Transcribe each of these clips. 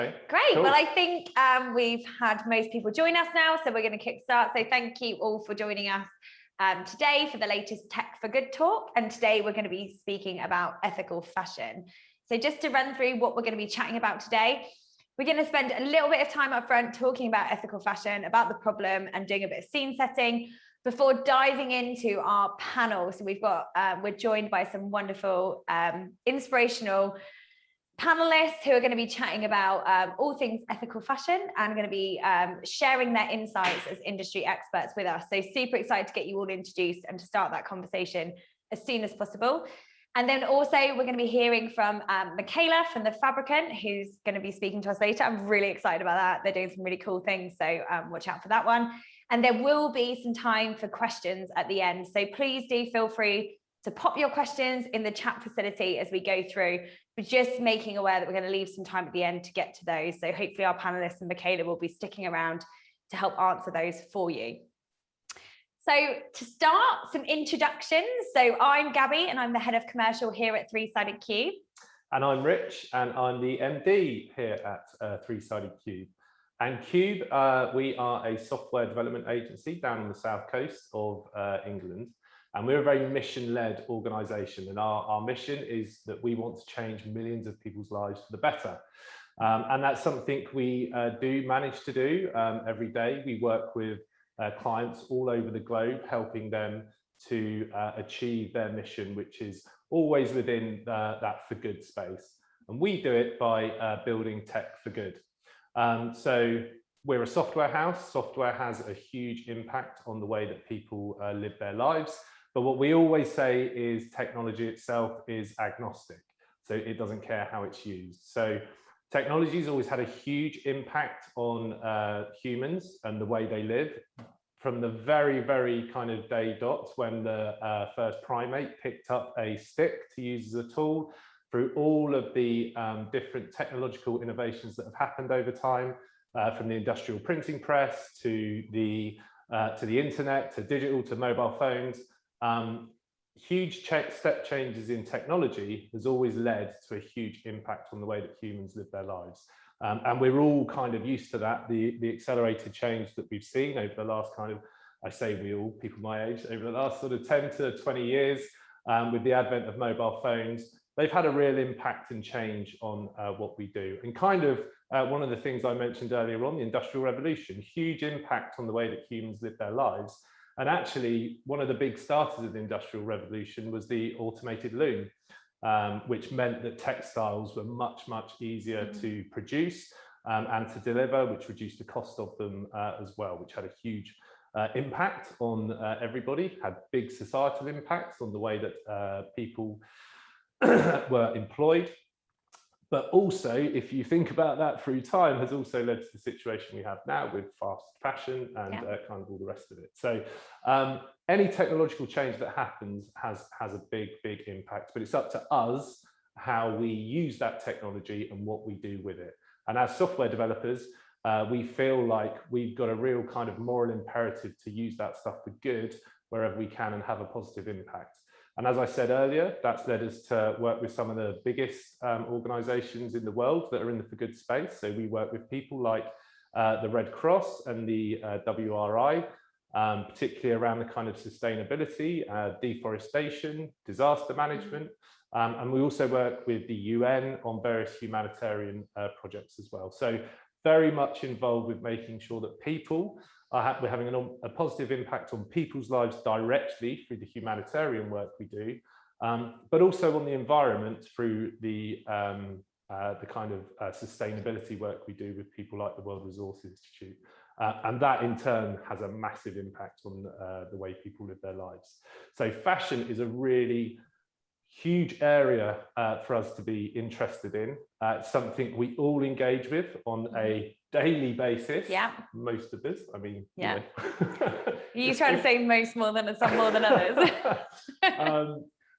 Great. Cool. Well, I think we've had most people join us now, so we're going to kickstart. So thank you all for joining us today for the latest Tech for Good talk. And today we're going to be speaking about ethical fashion. So just to run through what we're going to be chatting about today, we're going to spend a little bit of time up front talking about ethical fashion, about the problem, and doing a bit of scene setting before diving into our panel. So we're joined by some wonderful, inspirational panelists who are going to be chatting about all things ethical fashion and going to be sharing their insights as industry experts with us. So super excited to get you all introduced and to start that conversation as soon as possible. And then also we're going to be hearing from Michaela from The Fabricant, who's going to be speaking to us later. I'm really excited about that. They're doing some really cool things, so watch out for that one. And there will be some time for questions at the end. So please do feel free to pop your questions in the chat facility as we go through, but just making aware that we're going to leave some time at the end to get to those. So hopefully our panelists and Michaela will be sticking around to help answer those for you. So to start, some introductions. So I'm Gabby and I'm the head of commercial here at Three-Sided Cube. And I'm Rich and I'm the MD here at Three-Sided Cube. And Cube, we are a software development agency down on the south coast of England. And we're a very mission-led organisation, and our mission is that we want to change millions of people's lives for the better. And that's something we do manage to do every day. We work with clients all over the globe, helping them to achieve their mission, which is always within that for good space. And we do it by building tech for good. So we're a software house. Software has a huge impact on the way that people live their lives. But what we always say is technology itself is agnostic, so it doesn't care how it's used. So technology has always had a huge impact on humans and the way they live, from the very, very kind of day dot when the first primate picked up a stick to use as a tool, through all of the different technological innovations that have happened over time, from the industrial printing press to the internet, to digital, to mobile phones. Huge step changes in technology has always led to a huge impact on the way that humans live their lives. And we're all kind of used to that, the accelerated change that we've seen over the last kind of, I say we all, people my age, over the last sort of 10 to 20 years, with the advent of mobile phones. They've had a real impact and change on what we do. And kind of one of the things I mentioned earlier on, the Industrial Revolution, huge impact on the way that humans live their lives. And actually, one of the big starters of the Industrial Revolution was the automated loom, which meant that textiles were much, much easier to produce and to deliver, which reduced the cost of them as well, which had a huge impact on everybody, had big societal impacts on the way that people were employed. But also, if you think about that through time, has also led to the situation we have now with fast fashion and kind of all the rest of it. So any technological change that happens has a big, big impact, but it's up to us how we use that technology and what we do with it. And as software developers, we feel like we've got a real kind of moral imperative to use that stuff for good wherever we can and have a positive impact. And as I said earlier, that's led us to work with some of the biggest organisations in the world that are in the for good space. So we work with people like the Red Cross and the WRI, particularly around the kind of sustainability, deforestation, disaster management. And we also work with the UN on various humanitarian projects as well. So very much involved with making sure that people we're having a positive impact on people's lives directly through the humanitarian work we do, but also on the environment through the kind of sustainability work we do with people like the World Resources Institute. And that in turn has a massive impact on the way people live their lives. So fashion is a really huge area for us to be interested in. It's something we all engage with on a daily basis. Yeah. Most of us, I mean, yeah. You know. You try to say most more than some more than others.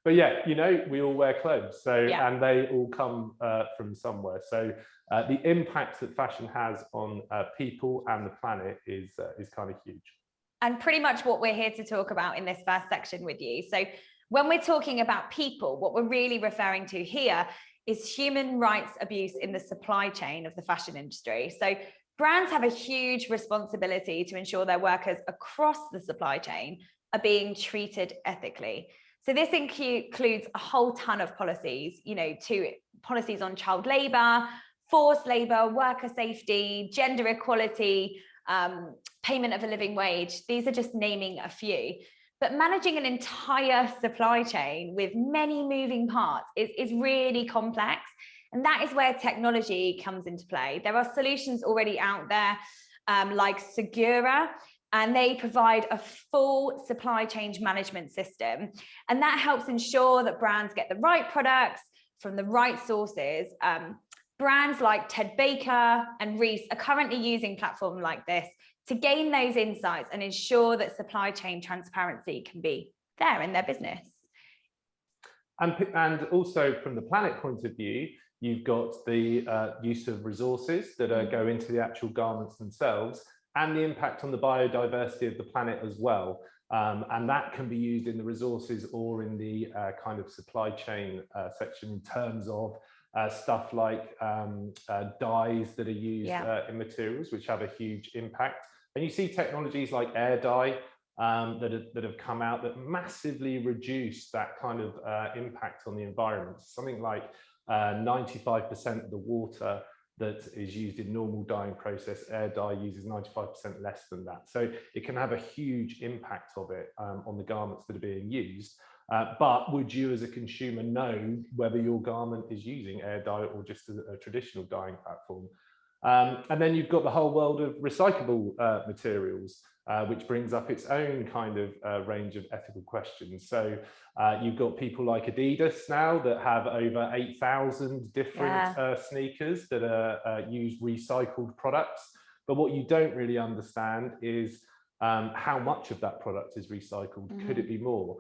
But yeah, you know, we all wear clothes, so and they all come from somewhere. So the impact that fashion has on people and the planet is kind of huge. And pretty much what we're here to talk about in this first section with you. So when we're talking about people, what we're really referring to here is human rights abuse in the supply chain of the fashion industry. So brands have a huge responsibility to ensure their workers across the supply chain are being treated ethically. So this includes a whole ton of policies, policies on child labor, forced labor, worker safety, gender equality, payment of a living wage. These are just naming a few. But managing an entire supply chain with many moving parts is really complex. And that is where technology comes into play. There are solutions already out there like Segura, and they provide a full supply chain management system. And that helps ensure that brands get the right products from the right sources. Brands like Ted Baker and Reese are currently using platforms like this to gain those insights and ensure that supply chain transparency can be there in their business. And also from the planet point of view, you've got the use of resources that go into the actual garments themselves, and the impact on the biodiversity of the planet as well. And that can be used in the resources or in the kind of supply chain section in terms of stuff like dyes that are used in materials, which have a huge impact. And you see technologies like air dye that have come out that massively reduce that kind of impact on the environment. Something like 95% of the water that is used in normal dyeing process, air dye uses 95% less than that. So it can have a huge impact of it on the garments that are being used. But would you as a consumer know whether your garment is using air dye or just a traditional dyeing platform? And then you've got the whole world of recyclable materials, which brings up its own kind of range of ethical questions. So you've got people like Adidas now that have over 8,000 different sneakers that use recycled products. But what you don't really understand is how much of that product is recycled. Could it be more?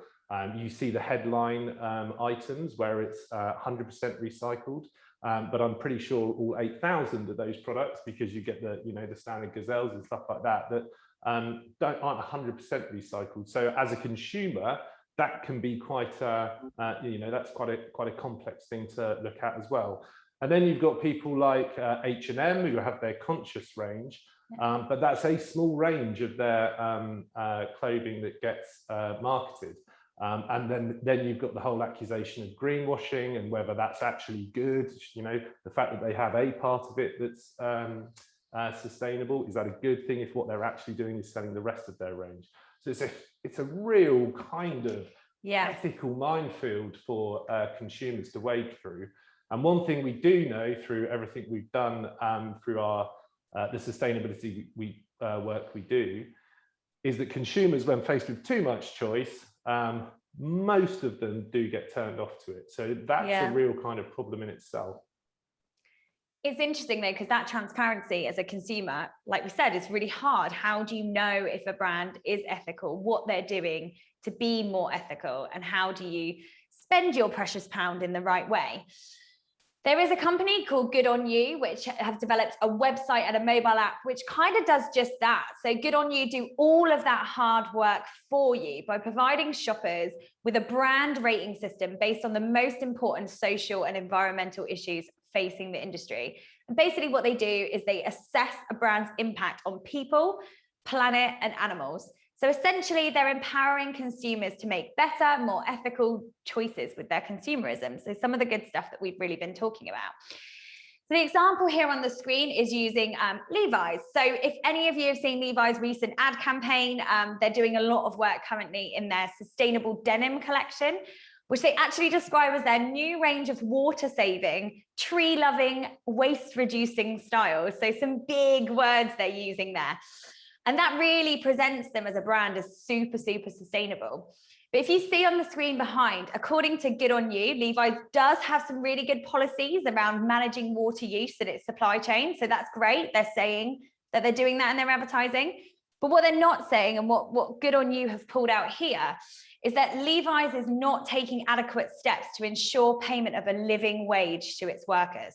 You see the headline items where it's 100% recycled. But I'm pretty sure all 8,000 of those products, because you get the the standard gazelles and stuff like that, that aren't 100% recycled. So as a consumer, that can be quite that's quite a complex thing to look at as well. And then you've got people like H&M who have their conscious range, but that's a small range of their clothing that gets marketed. And then you've got the whole accusation of greenwashing and whether that's actually good. The fact that they have a part of it that's sustainable, is that a good thing if what they're actually doing is selling the rest of their range? So it's a real kind of ethical minefield for consumers to wade through. And one thing we do know through everything we've done through our the sustainability work we do, is that consumers, when faced with too much choice, most of them do get turned off to it. So that's a real kind of problem in itself. It's interesting though, because that transparency as a consumer, like we said, is really hard. How do you know if a brand is ethical, what they're doing to be more ethical, and how do you spend your precious pound in the right way? There is a company called Good On You, which has developed a website and a mobile app, which kind of does just that. So Good On You do all of that hard work for you by providing shoppers with a brand rating system based on the most important social and environmental issues facing the industry. And basically what they do is they assess a brand's impact on people, planet, and animals. So essentially, they're empowering consumers to make better, more ethical choices with their consumerism. So some of the good stuff that we've really been talking about. So the example here on the screen is using Levi's. So if any of you have seen Levi's recent ad campaign, they're doing a lot of work currently in their sustainable denim collection, which they actually describe as their new range of water-saving, tree-loving, waste-reducing styles. So some big words they're using there. And that really presents them as a brand as super, super sustainable. But if you see on the screen behind, according to Good On You, Levi's does have some really good policies around managing water use in its supply chain. So that's great. They're saying that they're doing that in their advertising. But what they're not saying, and what Good On You have pulled out here, is that Levi's is not taking adequate steps to ensure payment of a living wage to its workers.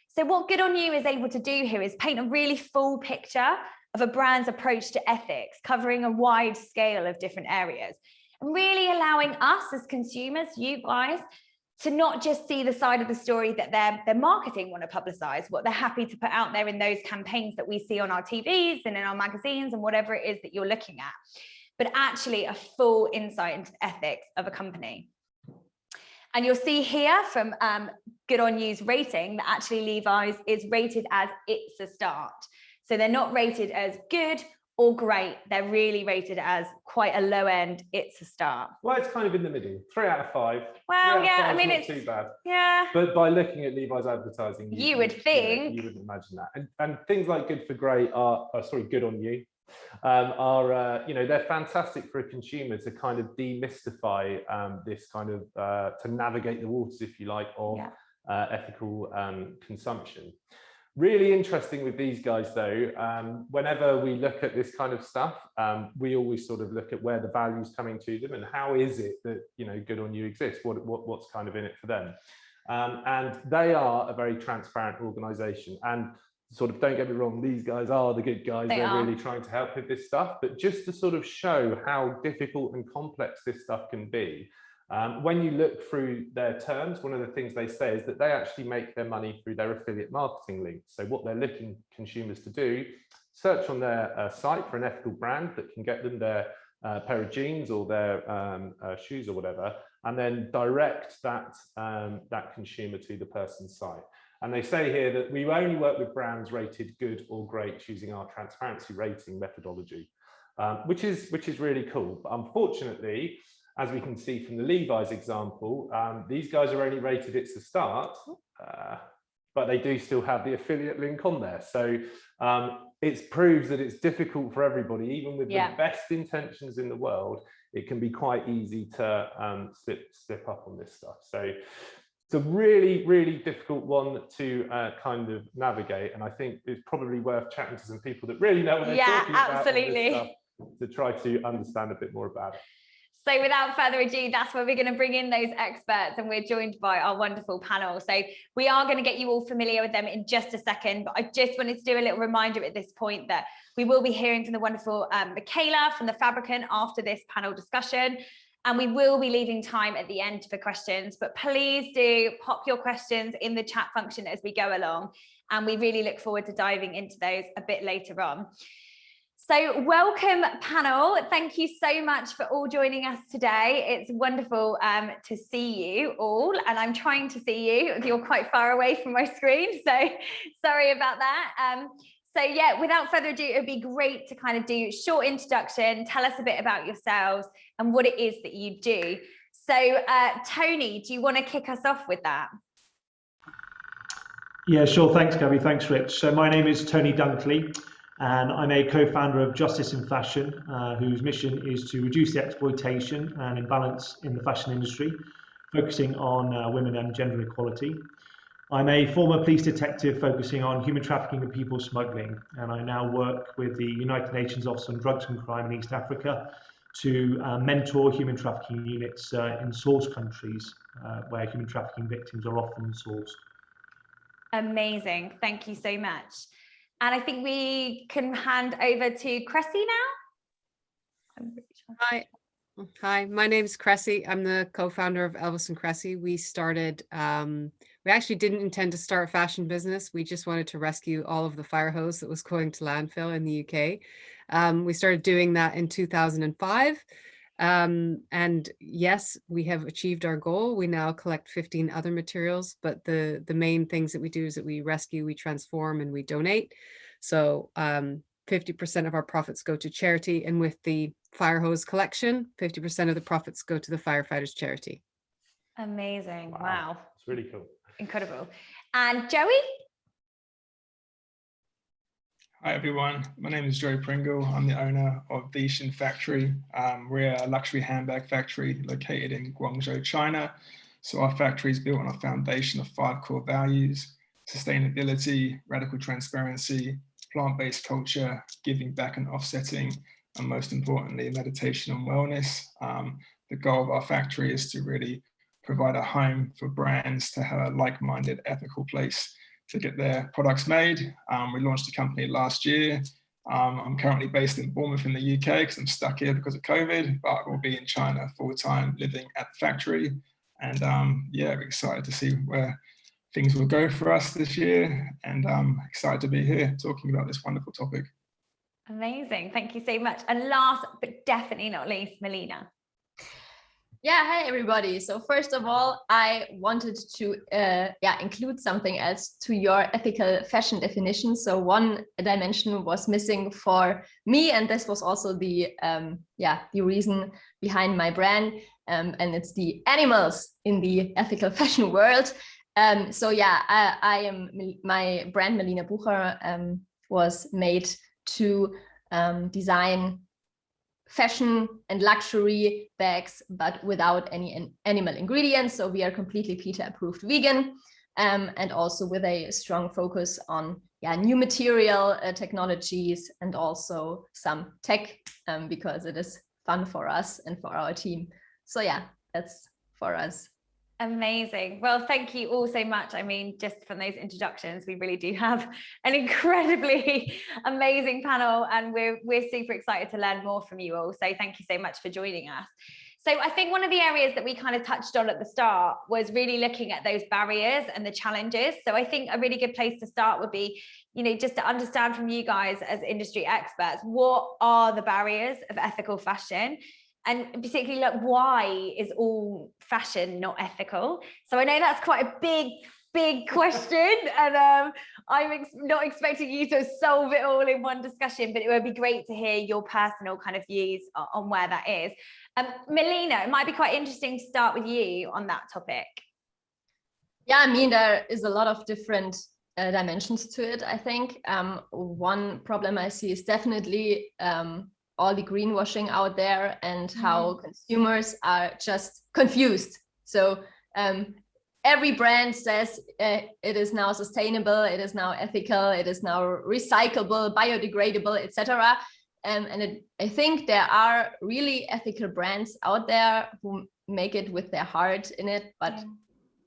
So what Good On You is able to do here is paint a really full picture of a brand's approach to ethics, covering a wide scale of different areas, and really allowing us as consumers, you guys, to not just see the side of the story that their marketing want to publicize, what they're happy to put out there in those campaigns that we see on our TVs and in our magazines and whatever it is that you're looking at, but actually a full insight into the ethics of a company. And you'll see here from Good On You's rating that actually Levi's is rated as it's a start. So they're not rated as good or great, they're really rated as quite a low end, it's a start. Well, it's kind of in the middle, 3 out of 5. Well, yeah, I mean, not it's too bad. Yeah. But by looking at Levi's advertising, you would think. You wouldn't imagine that. And things like Good for Great are, Good On You, are, they're fantastic for a consumer to kind of demystify this kind of, to navigate the waters, if you like, of ethical consumption. Really interesting with these guys, though, whenever we look at this kind of stuff, we always sort of look at where the value's coming to them and how is it that, Good On You exists, what's kind of in it for them. And they are a very transparent organization. And sort of, don't get me wrong, these guys are the good guys. They're really trying to help with this stuff, but just to sort of show how difficult and complex this stuff can be. When you look through their terms, one of the things they say is that they actually make their money through their affiliate marketing links. So what they're looking consumers to do, search on their site for an ethical brand that can get them their pair of jeans or their shoes or whatever, and then direct that, that consumer to the person's site. And they say here that we only work with brands rated good or great using our transparency rating methodology, which is really cool. But unfortunately, as we can see from the Levi's example, these guys are only rated it's a start, but they do still have the affiliate link on there. So it proves that it's difficult for everybody, even with the best intentions in the world, it can be quite easy to slip up on this stuff. So it's a really, really difficult one to kind of navigate. And I think it's probably worth chatting to some people that really know what they're talking about on this stuff to try to understand a bit more about it. So without further ado, that's where we're going to bring in those experts, and we're joined by our wonderful panel. So we are going to get you all familiar with them in just a second, but I just wanted to do a little reminder at this point that we will be hearing from the wonderful Michaela from The Fabricant after this panel discussion, and we will be leaving time at the end for questions, but please do pop your questions in the chat function as we go along, and we really look forward to diving into those a bit later on. So welcome, panel. Thank you so much for all joining us today. It's wonderful to see you all, and I'm trying to see you. You're quite far away from my screen, so sorry about that. So yeah, without further ado, it would be great to kind of do a short introduction, tell us a bit about yourselves and what it is that you do. So Tony, do you want to kick us off with that? Yeah, sure. Thanks, Gabby. Thanks, Rich. So my name is Tony Dunkley, and I'm a co-founder of Justice in Fashion, whose mission is to reduce the exploitation and imbalance in the fashion industry, focusing on women and gender equality. I'm a former police detective focusing on human trafficking and people smuggling, and I now work with the United Nations Office on Drugs and Crime in East Africa to mentor human trafficking units in source countries where human trafficking victims are often sourced. Amazing. Thank you so much. And I think we can hand over to Cressy now. Hi, my name is Cressy. I'm the co-founder of Elvis & Cressy. We started, we actually didn't intend to start a fashion business. We just wanted to rescue all of the fire hose that was going to landfill in the UK. We started doing that in 2005. And yes, we have achieved our goal. We now collect 15 other materials, but the main things that we do is that we rescue, we transform, and we donate. So 50% of our profits go to charity, and with the fire hose collection, 50% of the profits go to the firefighters charity. Amazing. Wow. It's really cool. Incredible. And Joey? Hi everyone, my name is Joey Pringle. I'm the owner of the Xin Factory. We're a luxury handbag factory located in Guangzhou, China. So our factory is built on a foundation of 5 core values: sustainability, radical transparency, plant-based culture, giving back and offsetting, and most importantly, meditation and wellness. The goal of our factory is to really provide a home for brands to have a like-minded, ethical place to get their products made. We launched the company last year. I'm currently based in Bournemouth in the UK because I'm stuck here because of COVID, but I will be in China full-time living at the factory. And yeah, we're excited to see where things will go for us this year, and excited to be here talking about this wonderful topic. Amazing, thank you so much. And last but definitely not least, Melina. Yeah, hi everybody. So first of all, I wanted to include something else to your ethical fashion definition. So one dimension was missing for me, and this was also the reason behind my brand, and it's the animals in the ethical fashion world. I am, my brand Melina Bucher was made to design fashion and luxury bags, but without any animal ingredients. So we are completely PETA approved vegan, and also with a strong focus on new material technologies, and also some tech, because it is fun for us and for our team. So yeah, that's for us. Amazing. Well, thank you all so much. I mean, just from those introductions, we really do have an incredibly amazing panel, and we're super excited to learn more from you all. So thank you so much for joining us. So I think one of the areas that we kind of touched on at the start was really looking at those barriers and the challenges. So I think a really good place to start would be, just to understand from you guys as industry experts, what are the barriers of ethical fashion? And particularly, like, why is all fashion not ethical? So I know that's quite a big question, and I'm not expecting you to solve it all in one discussion, but it would be great to hear your personal kind of views on where that is. Melina, it might be quite interesting to start with you on that topic. Yeah, I mean, there is a lot of different dimensions to it, I think. One problem I see is definitely all the greenwashing out there, and how consumers are just confused. So every brand says it is now sustainable, it is now ethical, it is now recyclable, biodegradable, etc. I think there are really ethical brands out there who make it with their heart in it, but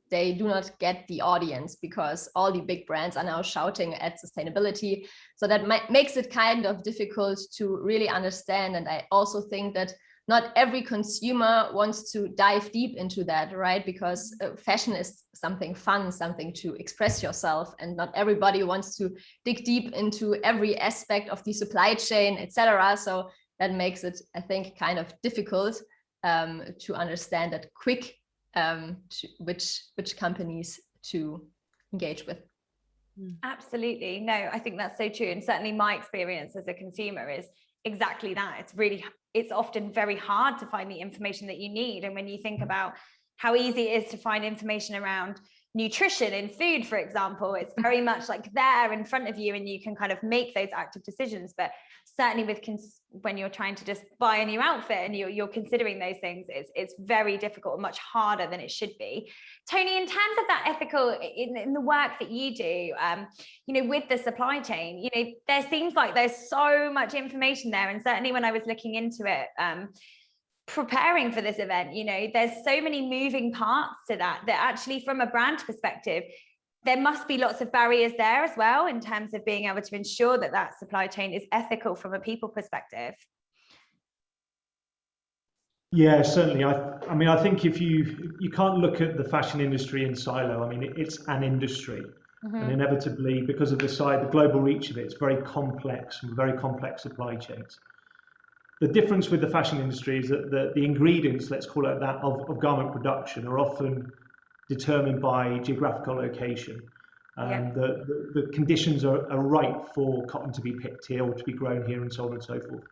they do not get the audience, because all the big brands are now shouting at sustainability. So that makes it kind of difficult to really understand. And I also think that not every consumer wants to dive deep into that, right? Because fashion is something fun, something to express yourself, and not everybody wants to dig deep into every aspect of the supply chain, etc. So that makes it, I think, kind of difficult to understand that quick, which companies to engage with. Absolutely. No, I think that's so true. And certainly my experience as a consumer is exactly that. It's often very hard to find the information that you need. And when you think about how easy it is to find information around nutrition in food, for example, it's very much like there in front of you, and you can kind of make those active decisions. But certainly with when you're trying to just buy a new outfit and you're considering those things, it's very difficult and much harder than it should be. Tony, in terms of that ethical, in the work that you do, with the supply chain, there seems like there's so much information there. And certainly when I was looking into it, preparing for this event, there's so many moving parts to that actually from a brand perspective, there must be lots of barriers there as well, in terms of being able to ensure that supply chain is ethical from a people perspective. Yeah, certainly. I think if you can't look at the fashion industry in silo. I mean, it's an industry, and inevitably, because of the global reach of it, it's very complex, and very complex supply chains. The difference with the fashion industry is that the ingredients, let's call it that, of garment production are often determined by geographical location. The conditions are right for cotton to be picked here or to be grown here, and so on and so forth.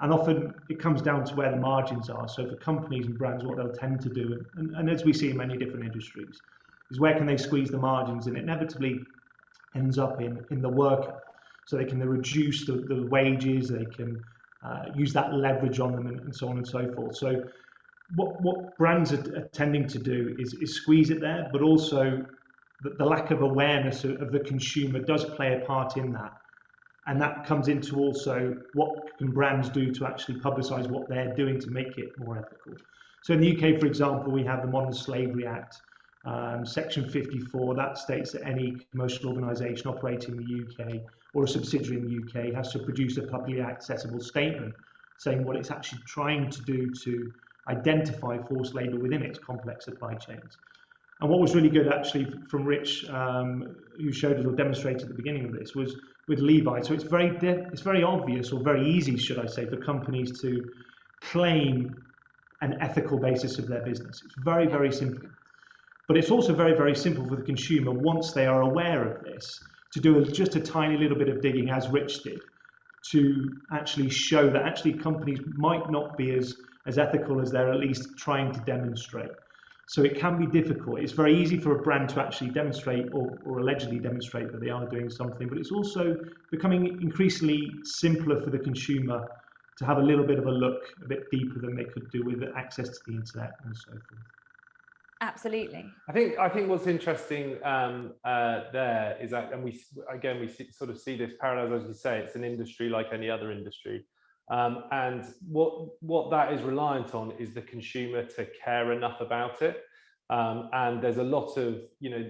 And often it comes down to where the margins are. So for companies and brands, what they'll tend to do, and as we see in many different industries, is where can they squeeze the margins, and it inevitably ends up in the worker. So they can reduce the wages, they can use that leverage on them, and so on and so forth. So what brands are tending to do is squeeze it there, but also the lack of awareness of the consumer does play a part in that. And that comes into also what can brands do to actually publicise what they're doing to make it more ethical. So in the UK, for example, we have the Modern Slavery Act, Section 54, that states that any commercial organisation operating in the UK or a subsidiary in the UK has to produce a publicly accessible statement saying what it's actually trying to do to identify forced labour within its complex supply chains. And what was really good actually from Rich, who showed it or demonstrated at the beginning of this, was with Levi. So it's very obvious, or very easy, should I say, for companies to claim an ethical basis of their business. It's very, very simple. But it's also very, very simple for the consumer, once they are aware of this, to do just a tiny little bit of digging, as Rich did, to actually show that actually companies might not be as ethical as they're at least trying to demonstrate. So it can be difficult. It's very easy for a brand to actually demonstrate or allegedly demonstrate that they are doing something, but it's also becoming increasingly simpler for the consumer to have a little bit of a look a bit deeper than they could do with access to the internet and so forth. Absolutely. I think what's interesting there is that, and we sort of see this parallels, as you say, it's an industry like any other industry, and what that is reliant on is the consumer to care enough about it. And there's a lot of,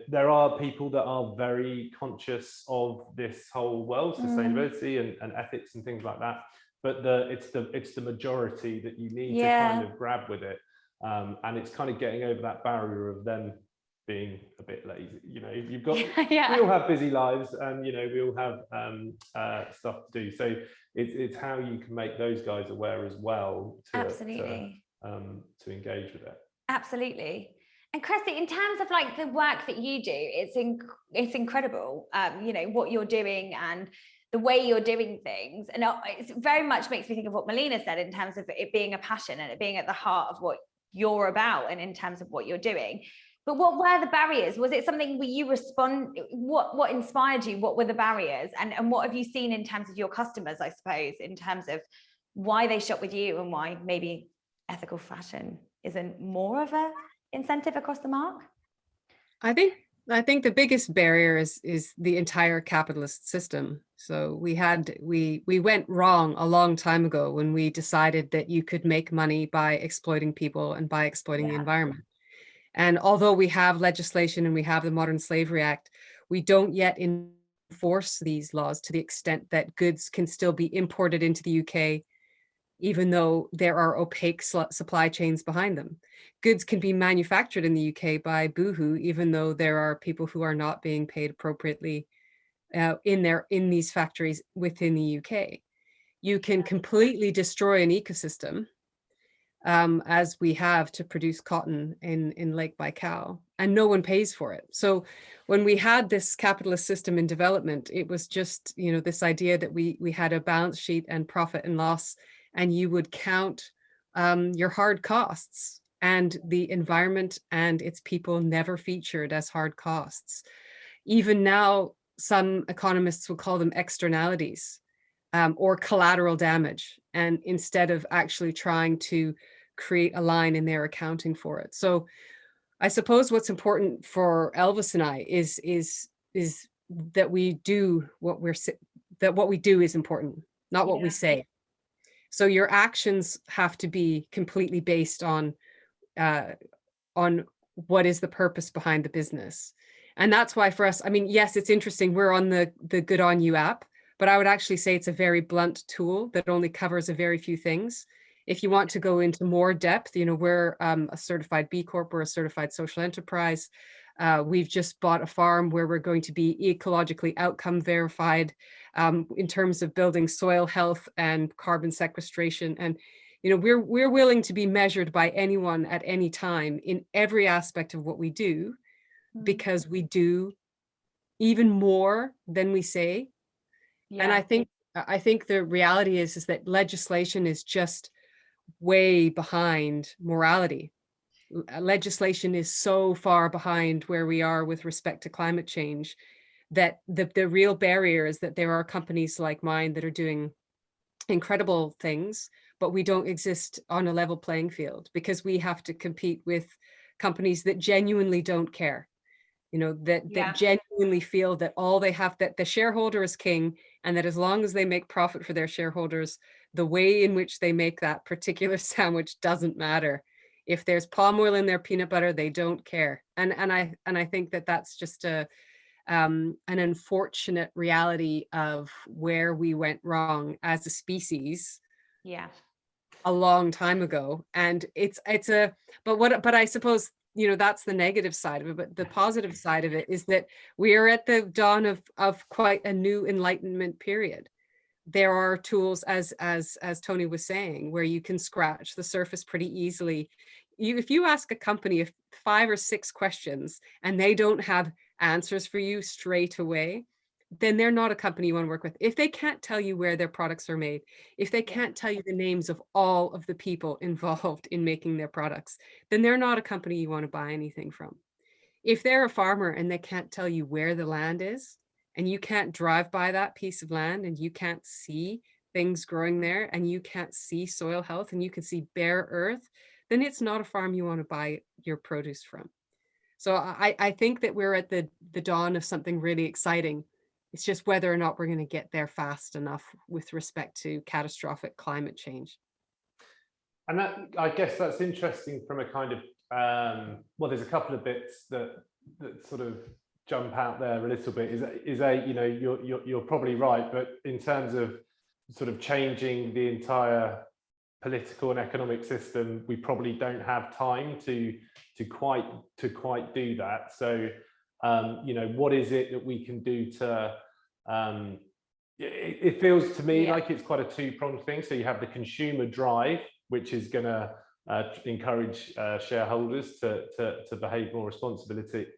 there are people that are very conscious of this whole world, sustainability and ethics and things like that, but it's the majority that you need to kind of grab with it. And it's kind of getting over that barrier of them being a bit lazy. You've got we all have busy lives, and we all have stuff to do. So it's how you can make those guys aware as well to engage with it. Absolutely. And Cressy, in terms of like the work that you do, it's incredible. What you're doing and the way you're doing things, and it very much makes me think of what Lena said in terms of it being a passion and it being at the heart of what you're about and in terms of what you're doing. But what were the barriers? Was it something where you respond? What inspired you? What were the barriers? And what have you seen in terms of your customers, I suppose, in terms of why they shop with you and why maybe ethical fashion isn't more of a incentive across the mark? I think the biggest barrier is the entire capitalist system. So we went wrong a long time ago when we decided that you could make money by exploiting people and by exploiting the environment. And although we have legislation and we have the Modern Slavery Act, we don't yet enforce these laws to the extent that goods can still be imported into the UK, even though there are opaque supply chains behind them. Goods can be manufactured in the UK by Boohoo, even though there are people who are not being paid appropriately in these factories within the UK. You can completely destroy an ecosystem, as we have to produce cotton in Lake Baikal, and no one pays for it. So when we had this capitalist system in development, it was just, this idea that we had a balance sheet and profit and loss, and you would count your hard costs, and the environment and its people never featured as hard costs. Even now, some economists will call them externalities or collateral damage, and instead of actually trying to create a line in their accounting for it. So I suppose what's important for Elvis and I is that we do what we do is important, not what we say. So your actions have to be completely based on what is the purpose behind the business. And that's why for us, yes, it's interesting. We're on the Good On You app, but I would actually say it's a very blunt tool that only covers a very few things. If you want to go into more depth, we're a certified B Corp, we're a certified social enterprise. We've just bought a farm where we're going to be ecologically outcome verified in terms of building soil health and carbon sequestration. And we're willing to be measured by anyone at any time in every aspect of what we do, because we do even more than we say. And I think the reality is that legislation is just way behind morality. Legislation is so far behind where we are with respect to climate change that the real barrier is that there are companies like mine that are doing incredible things, but we don't exist on a level playing field because we have to compete with companies that genuinely don't care, that genuinely feel that all they have, that the shareholder is king, and that as long as they make profit for their shareholders, the way in which they make that particular sandwich doesn't matter. If there's palm oil in their peanut butter, they don't care. And I think that that's just an unfortunate reality of where we went wrong as a species. a long time ago. And but I suppose, that's the negative side of it. But the positive side of it is that we are at the dawn of quite a new enlightenment period. There are tools, as Tony was saying, where you can scratch the surface pretty easily. If you ask a company 5 or 6 questions and they don't have answers for you straight away, then they're not a company you want to work with. If they can't tell you where their products are made, if they can't tell you the names of all of the people involved in making their products, then they're not a company you want to buy anything from. If they're a farmer and they can't tell you where the land is, and you can't drive by that piece of land and you can't see things growing there, and you can't see soil health, and you can see bare earth, then it's not a farm you want to buy your produce from. So I think that we're at the dawn of something really exciting. It's just whether or not we're going to get there fast enough with respect to catastrophic climate change. And that, I guess that's interesting from a kind of, well, there's a couple of bits that sort of jump out there a little bit. You're probably right, but in terms of sort of changing the entire political and economic system, we probably don't have time to quite do that. So what is it that we can do to it feels to me like it's quite a two-pronged thing. So you have the consumer drive, which is going to encourage shareholders to behave more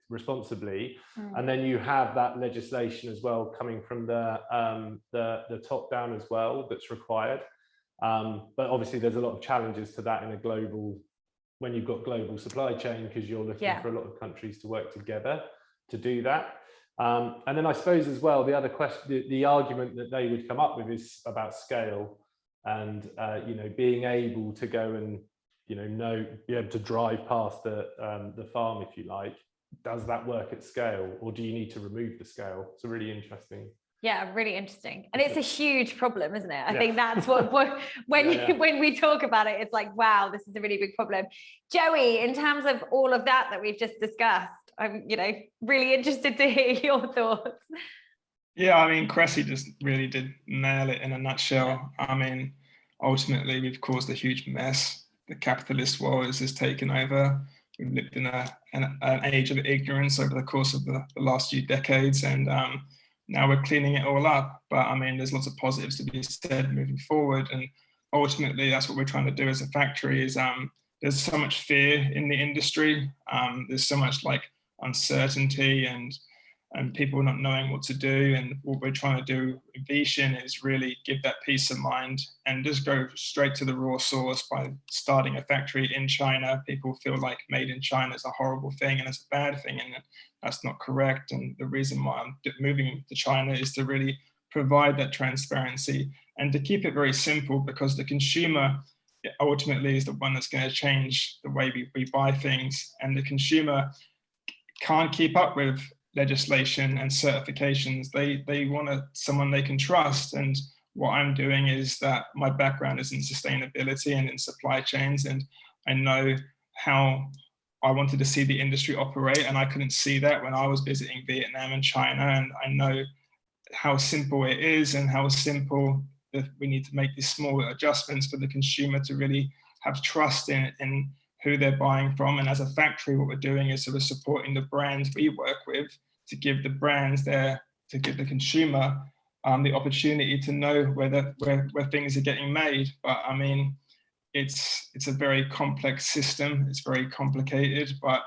responsibly, and then you have that legislation as well coming from the top down as well that's required. But obviously there's a lot of challenges to that in a global, when you've got global supply chain, because you're looking for a lot of countries to work together to do that. And then I suppose as well, the other question, the argument that they would come up with is about scale, and being able to go and be able to drive past the farm, if you like. Does that work at scale, or do you need to remove the scale? It's a really interesting. Yeah, really interesting. And it's a huge problem, isn't it? I think that's what when we talk about it, it's like, wow, this is a really big problem. Joey, in terms of all of that we've just discussed, I'm really interested to hear your thoughts. Yeah, I mean, Cressy just really did nail it in a nutshell. I mean, ultimately, we've caused a huge mess. The capitalist world has taken over. We've lived in an age of ignorance over the course of the last few decades, and now we're cleaning it all up. But I mean, there's lots of positives to be said moving forward, and ultimately, that's what we're trying to do as a factory. Is there's so much fear in the industry. There's so much uncertainty and people not knowing what to do, and what we're trying to do in Vishin is really give that peace of mind and just go straight to the raw source. By starting a factory in China, people feel like made in China is a horrible thing and it's a bad thing, and that's not correct. And the reason why I'm moving to China is to really provide that transparency and to keep it very simple, because the consumer ultimately is the one that's going to change the way we buy things, and the consumer can't keep up with legislation and certifications. They want someone they can trust. And what I'm doing is that my background is in sustainability and in supply chains, and I know how I wanted to see the industry operate, and I couldn't see that when I was visiting Vietnam and China. And I know how simple it is, and how simple that we need to make these small adjustments for the consumer to really have trust in who they're buying from. And as a factory, what we're doing is sort of supporting the brands we work with to give the brands to give the consumer the opportunity to know where things are getting made. But I mean, it's a very complex system. It's very complicated, but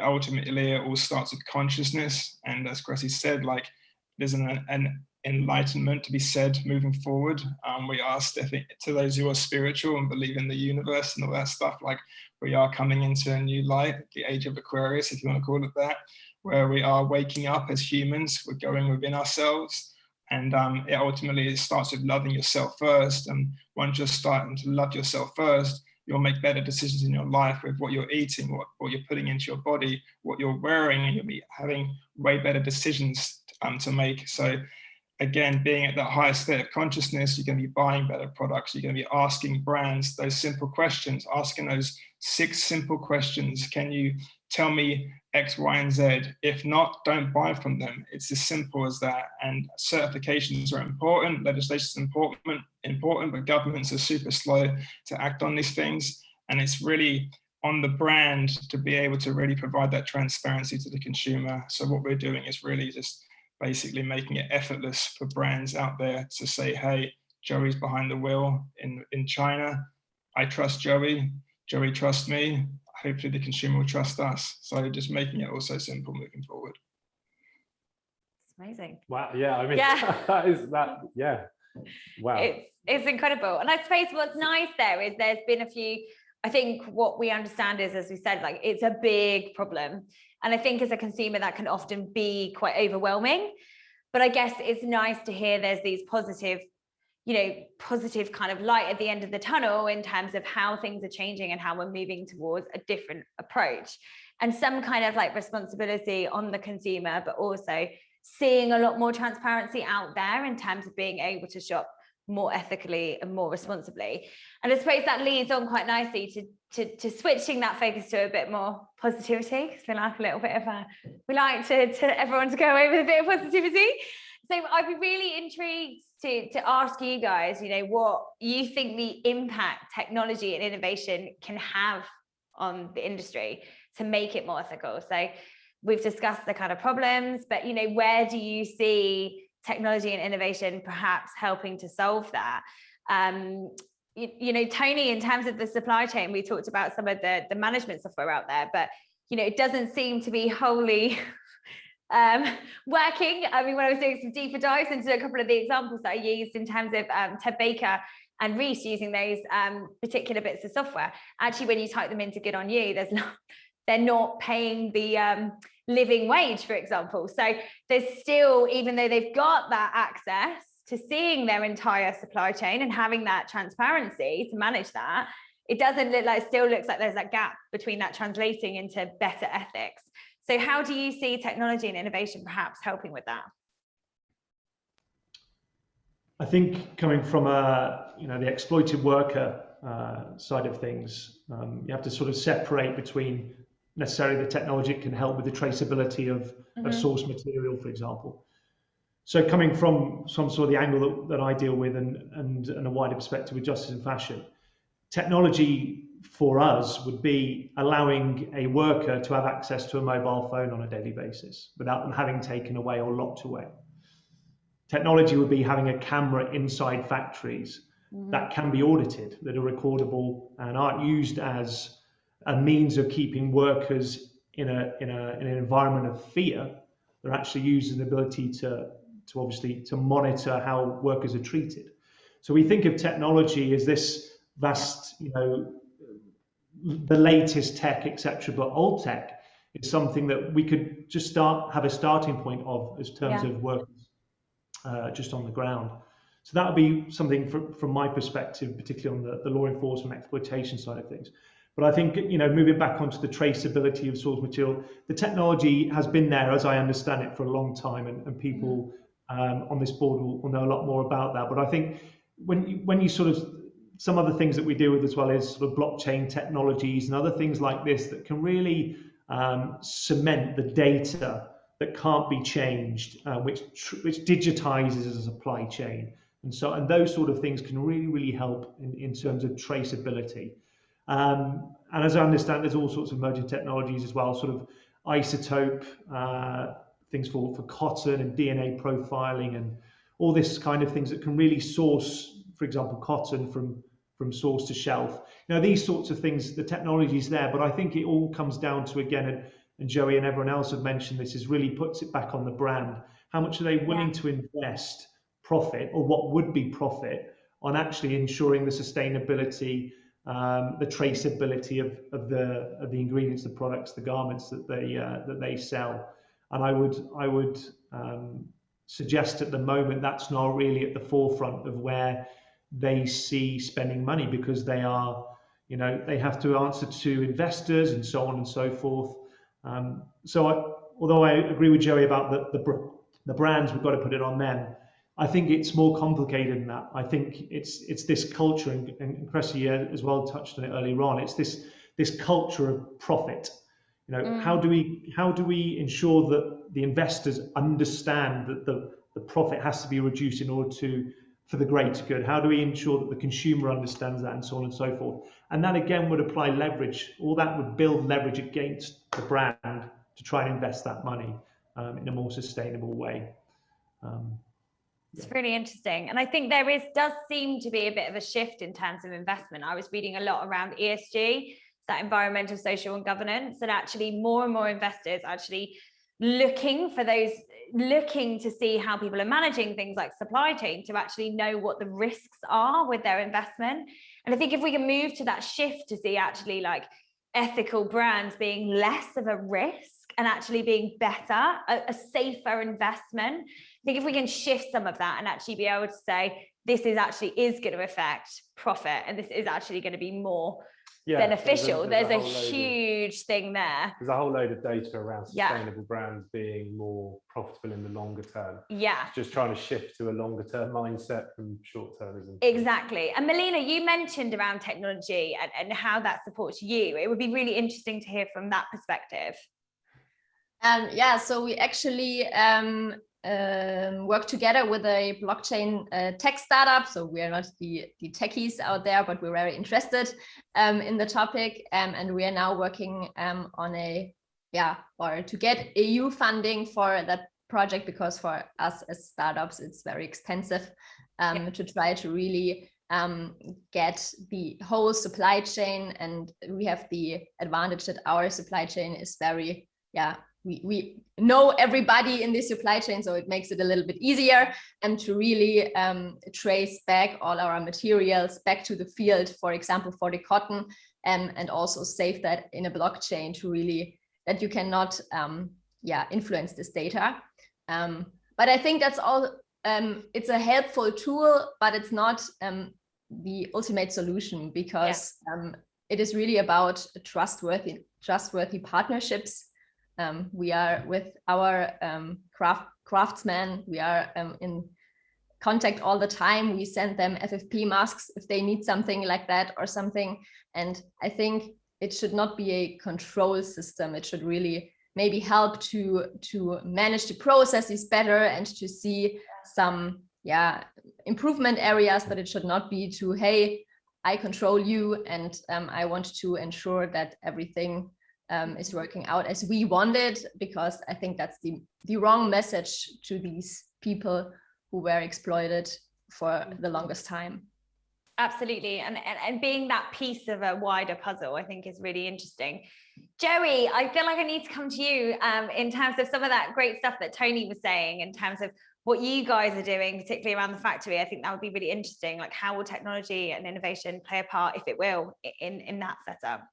ultimately it all starts with consciousness. And as Cressy said, there's an enlightenment to be said moving forward. We are stepping to those who are spiritual and believe in the universe and all that stuff. We are coming into a new light, the age of Aquarius, if you want to call it that, where we are waking up as humans. We're going within ourselves, and it ultimately starts with loving yourself first. And once you're starting to love yourself first, you'll make better decisions in your life with what you're eating, what you're putting into your body, what you're wearing, and you'll be having way better decisions to make. So again, being at that highest state of consciousness, you're going to be buying better products. You're going to be asking brands those simple questions, asking those 6 simple questions. Can you tell me X, Y, and Z? If not, don't buy from them. It's as simple as that. And certifications are important. Legislation is important, but governments are super slow to act on these things. And it's really on the brand to be able to really provide that transparency to the consumer. So what we're doing is really just basically making it effortless for brands out there to say, hey, Joey's behind the wheel in China. I trust Joey. Joey trusts me. Hopefully the consumer will trust us. So just making it also simple moving forward. It's amazing. Wow. Yeah. I mean, yeah. Wow. It's incredible. And I suppose what's nice there is there's been a few, I think what we understand is, as we said, like it's a big problem. And I think as a consumer, that can often be quite overwhelming. But I guess it's nice to hear there's these positive kind of light at the end of the tunnel in terms of how things are changing and how we're moving towards a different approach and some kind of like responsibility on the consumer, but also seeing a lot more transparency out there in terms of being able to shop more ethically and more responsibly. And I suppose that leads on quite nicely to switching that focus to a bit more positivity, because we like a little bit of we like to everyone to go away with a bit of positivity. So I'd be really intrigued to ask you guys, what you think the impact technology and innovation can have on the industry to make it more ethical. So we've discussed the kind of problems, but where do you see technology and innovation perhaps helping to solve that? Tony, in terms of the supply chain, we talked about some of the management software out there, but it doesn't seem to be wholly working. I mean, when I was doing some deeper dives into a couple of the examples that I used in terms of Ted Baker and Reese using those particular bits of software, actually when you type them into Good On You, they're not paying the living wage, for example. So there's still, even though they've got that access to seeing their entire supply chain and having that transparency to manage that, it doesn't look like, still looks like there's that gap between that translating into better ethics. So how do you see technology and innovation perhaps helping with that? I think coming from the exploited worker side of things, you have to sort of separate between necessarily the technology that can help with the traceability of source material, for example. So coming from some sort of the angle that I deal with and a wider perspective with justice and fashion, technology for us would be allowing a worker to have access to a mobile phone on a daily basis without them having taken away or locked away. Technology would be having a camera inside factories that can be audited, that are recordable and aren't used as a means of keeping workers in an environment of fear. They're actually used as an ability to obviously to monitor how workers are treated. So we think of technology as this vast, the latest tech, etc. But old tech is something that we could just have a starting point of as terms of workers just on the ground. So that would be something from my perspective, particularly on the law enforcement exploitation side of things. But I think, moving back onto the traceability of source material, the technology has been there, as I understand it, for a long time, and people on this board will know a lot more about that. But I think when you sort of, some other things that we deal with as well is sort of blockchain technologies and other things like this that can really cement the data that can't be changed, which digitizes a supply chain. And those sort of things can really, really help in terms of traceability. And as I understand, there's all sorts of emerging technologies as well, sort of isotope, things for cotton and DNA profiling and all this kind of things that can really source, for example, cotton from source to shelf. These sorts of things, the technology is there, but I think it all comes down to, again, and Joey and everyone else have mentioned this, is really puts it back on the brand. How much are they willing to invest profit, or what would be profit, on actually ensuring the sustainability, the traceability of the ingredients, the products, the garments that they sell. And I would suggest at the moment that's not really at the forefront of where they see spending money, because they are, they have to answer to investors and so on and so forth. Although I agree with Joey about the brands, we've got to put it on them. I think it's more complicated than that. I think it's this culture, and Cressy as well touched on it earlier on. It's this culture of profit. How do we ensure that the investors understand that the profit has to be reduced in order to for the greater good? How do we ensure that the consumer understands that, and so on and so forth? And that again would apply leverage. All that would build leverage against the brand to try and invest that money in a more sustainable way. It's really interesting. And I think does seem to be a bit of a shift in terms of investment. I was reading a lot around ESG, that environmental, social and governance, and actually more and more investors actually looking to see how people are managing things like supply chain, to actually know what the risks are with their investment. And I think if we can move to that shift to see actually like ethical brands being less of a risk and actually being better, a safer investment. I think if we can shift some of that and actually be able to say, this is going to affect profit, and this is actually going to be more beneficial. There's a huge thing there. There's a whole load of data around sustainable brands being more profitable in the longer term. Yeah. Just trying to shift to a longer term mindset from short termism. Exactly. And Melina, you mentioned around technology and how that supports you. It would be really interesting to hear from that perspective. So we actually work together with a blockchain tech startup. So we are not the techies out there, but we're very interested in the topic. And we are now working on to get EU funding for that project, because for us as startups, it's very expensive to try to really get the whole supply chain. And we have the advantage that our supply chain is very, we know everybody in the supply chain, so it makes it a little bit easier to really trace back all our materials back to the field, for example, for the cotton, and also save that in a blockchain to really, that you cannot influence this data. But I think that's all, it's a helpful tool, but it's not the ultimate solution, because it is really about trustworthy partnerships. We are with our craftsmen, we are in contact all the time. We send them FFP masks if they need something like that or something. And I think it should not be a control system. It should really maybe help to manage the processes better and to see some improvement areas, but it should not be to, hey, I control you and I want to ensure that everything is working out as we wanted, because I think that's the wrong message to these people who were exploited for the longest time. Absolutely. And being that piece of a wider puzzle, I think is really interesting. Joey, I feel like I need to come to you in terms of some of that great stuff that Tony was saying, in terms of what you guys are doing, particularly around the factory. I think that would be really interesting. Like, how will technology and innovation play a part, if it will, in that setup?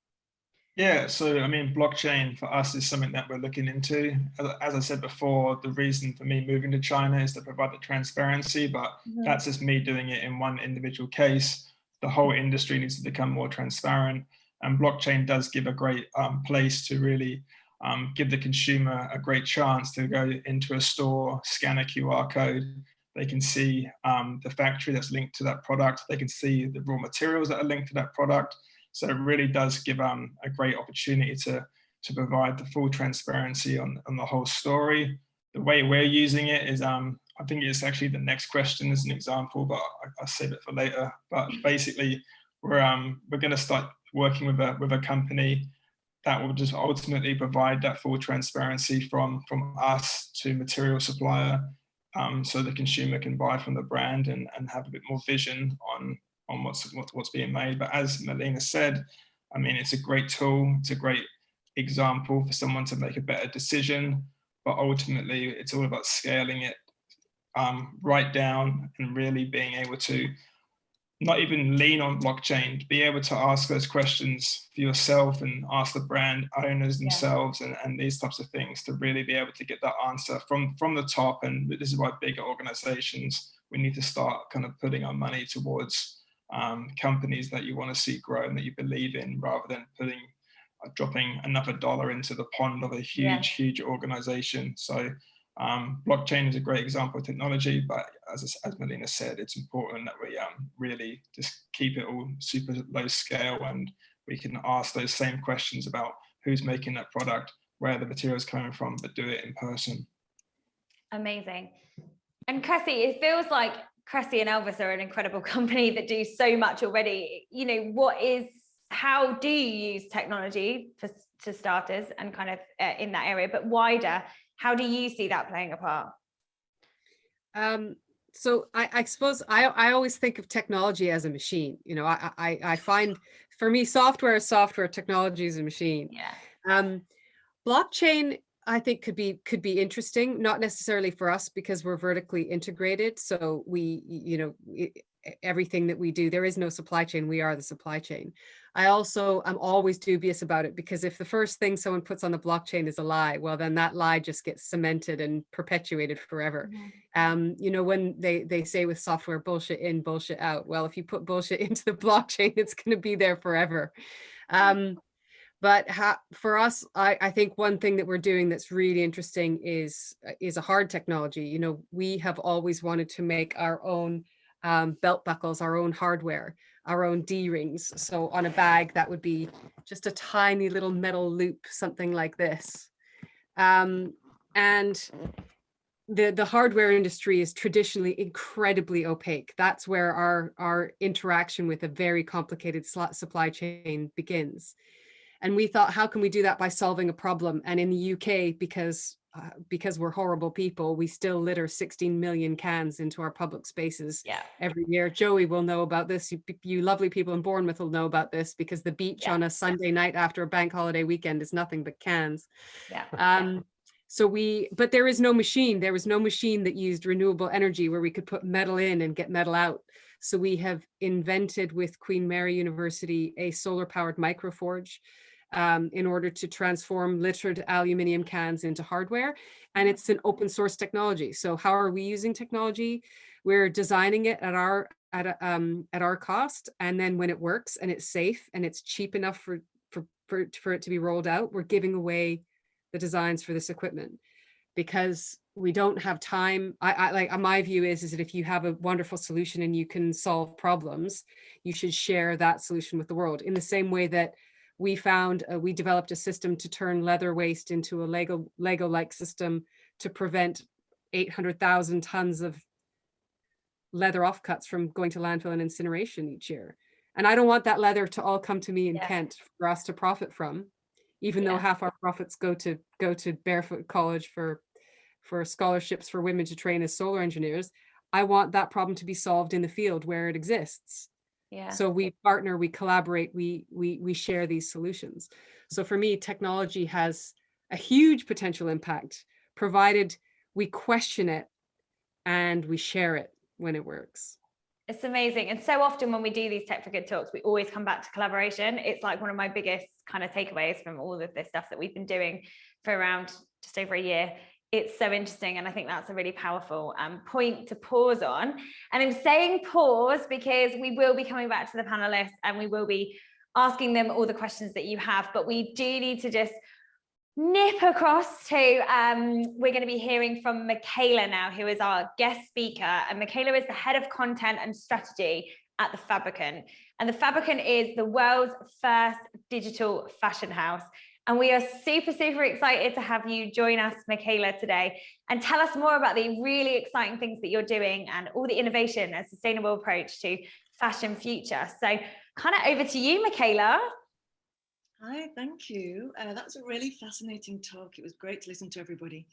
Yeah, so I mean, blockchain for us is something that we're looking into. As I said before, the reason for me moving to China is to provide the transparency, but that's just me doing it in one individual case. The whole industry needs to become more transparent, and blockchain does give a great place to really give the consumer a great chance to go into a store, scan a QR code. They can see the factory that's linked to that product. They can see the raw materials that are linked to that product. So it really does give a great opportunity to provide the full transparency on the whole story. The way we're using it is, I think it's actually the next question as an example, but I'll save it for later. But basically, we're going to start working with a company that will just ultimately provide that full transparency from us to material supplier, so the consumer can buy from the brand and have a bit more vision on what's being made. But as Melina said, I mean, it's a great tool. It's a great example for someone to make a better decision, but ultimately it's all about scaling it right down and really being able to not even lean on blockchain, be able to ask those questions for yourself and ask the brand owners themselves and these types of things to really be able to get that answer from the top. And this is why bigger organizations, we need to start kind of putting our money towards companies that you want to see grow and that you believe in, rather than dropping another dollar into the pond of a huge organization. So blockchain is a great example of technology, but as Melina said, it's important that we really just keep it all super low scale, and we can ask those same questions about who's making that product, where the material is coming from, but do it in person. Amazing. And Cressy, it feels like Cressy and Elvis are an incredible company that do so much already. You know, how do you use technology to starters and kind of in that area, but wider, how do you see that playing a part? So I suppose I always think of technology as a machine. You know, I find, for me, software is software, technology is a machine. Yeah. Blockchain, I think, could be interesting, not necessarily for us because we're vertically integrated. So we, you know, everything that we do, there is no supply chain. We are the supply chain. I'm always dubious about it, because if the first thing someone puts on the blockchain is a lie, well, then that lie just gets cemented and perpetuated forever. You know, when they say with software, bullshit in, bullshit out. Well, if you put bullshit into the blockchain, it's going to be there forever. But for us, I think one thing that we're doing that's really interesting is a hard technology. You know, we have always wanted to make our own belt buckles, our own hardware, our own D-rings. So on a bag, that would be just a tiny little metal loop, something like this. And the hardware industry is traditionally incredibly opaque. That's where our interaction with a very complicated supply chain begins. And we thought, how can we do that by solving a problem? And in the UK, because we're horrible people, we still litter 16 million cans into our public spaces every year. Joey will know about this. You lovely people in Bournemouth will know about this, because the beach on a Sunday night after a bank holiday weekend is nothing but cans. But there is no machine. There was no machine that used renewable energy where we could put metal in and get metal out. So we have invented with Queen Mary University a solar powered microforge in order to transform littered aluminium cans into hardware. And it's an open source technology. So how are we using technology? We're designing it at our cost. And then when it works and it's safe and it's cheap enough for it to be rolled out, we're giving away the designs for this equipment, because we don't have time. My view is that if you have a wonderful solution and you can solve problems, you should share that solution with the world. In the same way that we developed a system to turn leather waste into a Lego-like system to prevent 800,000 tons of leather offcuts from going to landfill and incineration each year. And I don't want that leather to all come to me in Kent for us to profit from, even though half our profits go to Barefoot College for scholarships for women to train as solar engineers. I want that problem to be solved in the field where it exists. So we partner, we collaborate, we share these solutions. So for me, technology has a huge potential impact, provided we question it and we share it when it works. It's amazing. And so often when we do these Tech for Good talks, we always come back to collaboration. It's like one of my biggest kind of takeaways from all of this stuff that we've been doing for around just over a year. It's so interesting. And I think that's a really powerful point to pause on. And I'm saying pause because we will be coming back to the panelists and we will be asking them all the questions that you have, but we do need to just nip across to, we're going to be hearing from Michaela now, who is our guest speaker. And Michaela is the head of content and strategy at The Fabricant. And The Fabricant is the world's first digital fashion house. And we are super, super excited to have you join us, Michaela, today and tell us more about the really exciting things that you're doing and all the innovation and sustainable approach to fashion future. So kind of over to you, Michaela. Hi, thank you. That was a really fascinating talk. It was great to listen to everybody.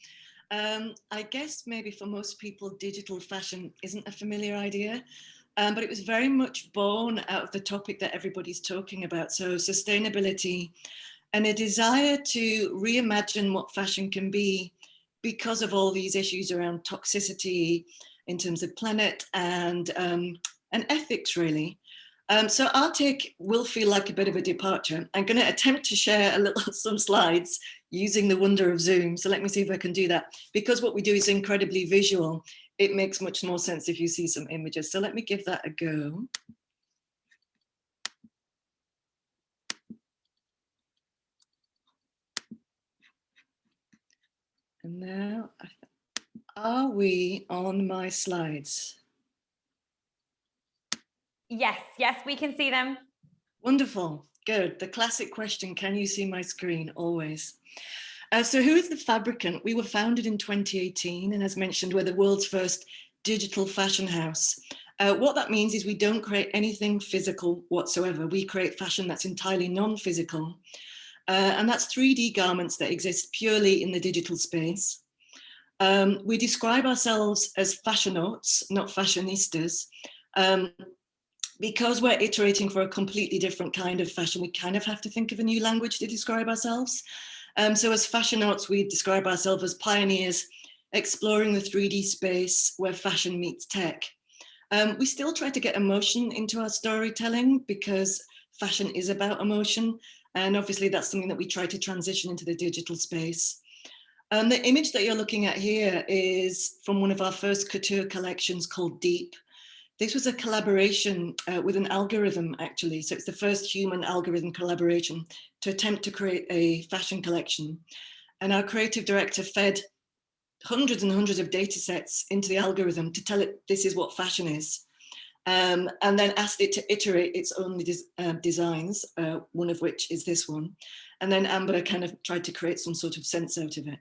I guess maybe for most people, digital fashion isn't a familiar idea, but it was very much born out of the topic that everybody's talking about. So sustainability and a desire to reimagine what fashion can be because of all these issues around toxicity in terms of planet and ethics, really. So our take will feel like a bit of a departure. I'm going to attempt to share some slides using the wonder of Zoom. So let me see if I can do that. Because what we do is incredibly visual, it makes much more sense if you see some images. So let me give that a go. And now, are we on my slides? Yes, we can see them. Wonderful, good. The classic question, can you see my screen? Always. So who is The Fabricant? We were founded in 2018, and as mentioned, we're the world's first digital fashion house. What that means is we don't create anything physical whatsoever. We create fashion that's entirely non-physical. And that's 3D garments that exist purely in the digital space. We describe ourselves as fashionauts, not fashionistas. Because we're iterating for a completely different kind of fashion, we kind of have to think of a new language to describe ourselves. So as fashionauts, we describe ourselves as pioneers exploring the 3D space where fashion meets tech. We still try to get emotion into our storytelling because fashion is about emotion. And obviously that's something that we try to transition into the digital space. The image that you're looking at here is from one of our first couture collections called Deep. This was a collaboration with an algorithm, actually. So it's the first human algorithm collaboration to attempt to create a fashion collection. And our creative director fed hundreds and hundreds of data sets into the algorithm to tell it this is what fashion is. And then asked it to iterate its own designs, one of which is this one. And then Amber kind of tried to create some sort of sense out of it.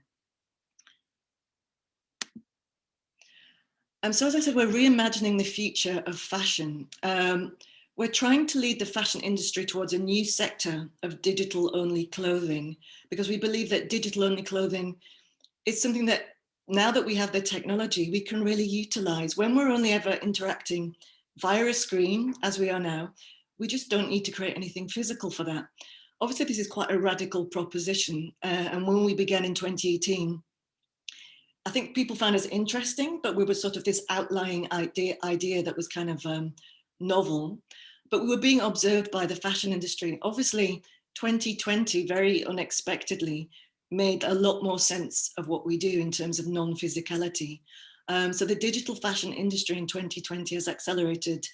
So as I said, we're reimagining the future of fashion. We're trying to lead the fashion industry towards a new sector of digital-only clothing, because we believe that digital-only clothing is something that, now that we have the technology, we can really utilize. When we're only ever interacting via a screen, as we are now, we just don't need to create anything physical for that. Obviously, this is quite a radical proposition. And when we began in 2018, I think people found us interesting, but we were sort of this outlying idea that was kind of novel, but we were being observed by the fashion industry. Obviously, 2020, very unexpectedly, made a lot more sense of what we do in terms of non-physicality. So the digital fashion industry in 2020 has accelerated.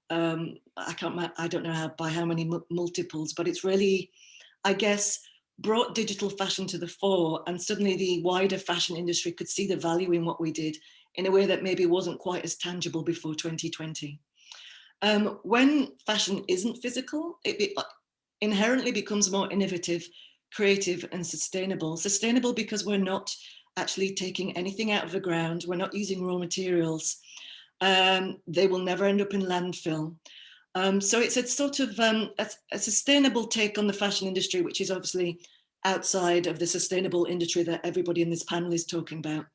I don't know by how many multiples, but it's really, I guess, brought digital fashion to the fore, and suddenly the wider fashion industry could see the value in what we did in a way that maybe wasn't quite as tangible before 2020. When fashion isn't physical, it inherently becomes more innovative, creative, and sustainable. Sustainable because we're not actually taking anything out of the ground. We're not using raw materials. They will never end up in landfill. So it's a sort of a sustainable take on the fashion industry, which is obviously outside of the sustainable industry that everybody in this panel is talking about.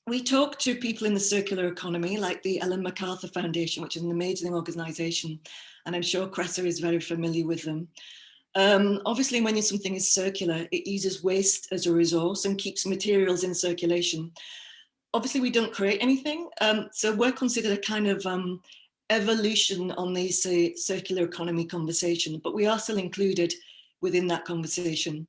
We talk to people in the circular economy, like the Ellen MacArthur Foundation, which is an amazing organization, and I'm sure Cressa is very familiar with them. Obviously, when something is circular, it uses waste as a resource and keeps materials in circulation. Obviously, we don't create anything, so we're considered a kind of evolution on the circular economy conversation, but we are still included within that conversation.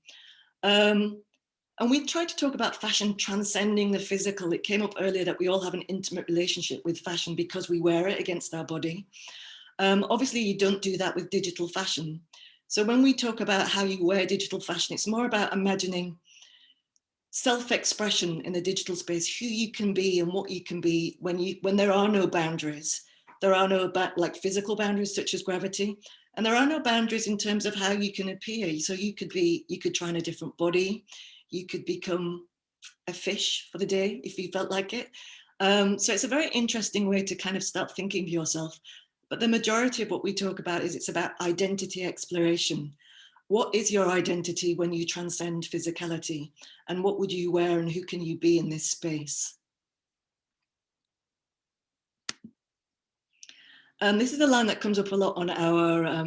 And we tried to talk about fashion transcending the physical. It came up earlier that we all have an intimate relationship with fashion because we wear it against our body. Obviously, you don't do that with digital fashion. So when we talk about how you wear digital fashion, it's more about imagining self-expression in the digital space, who you can be and what you can be when there are no boundaries. There are no like physical boundaries such as gravity, and there are no boundaries in terms of how you can appear. So you could try on a different body, you could become a fish for the day if you felt like it. So it's a very interesting way to kind of start thinking of yourself. But the majority of what we talk about is it's about identity exploration. What is your identity when you transcend physicality? And what would you wear and who can you be in this space? This is a line that comes up a lot on our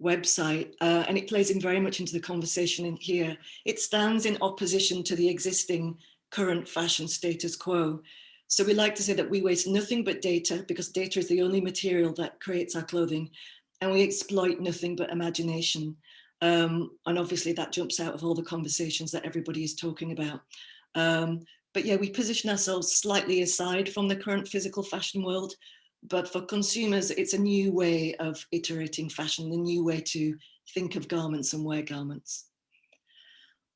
website, and it plays in very much into the conversation in here. It stands in opposition to the existing current fashion status quo. So we like to say that we waste nothing but data, because data is the only material that creates our clothing, and we exploit nothing but imagination. And obviously that jumps out of all the conversations that everybody is talking about. But yeah, we position ourselves slightly aside from the current physical fashion world. But for consumers, it's a new way of iterating fashion, a new way to think of garments and wear garments.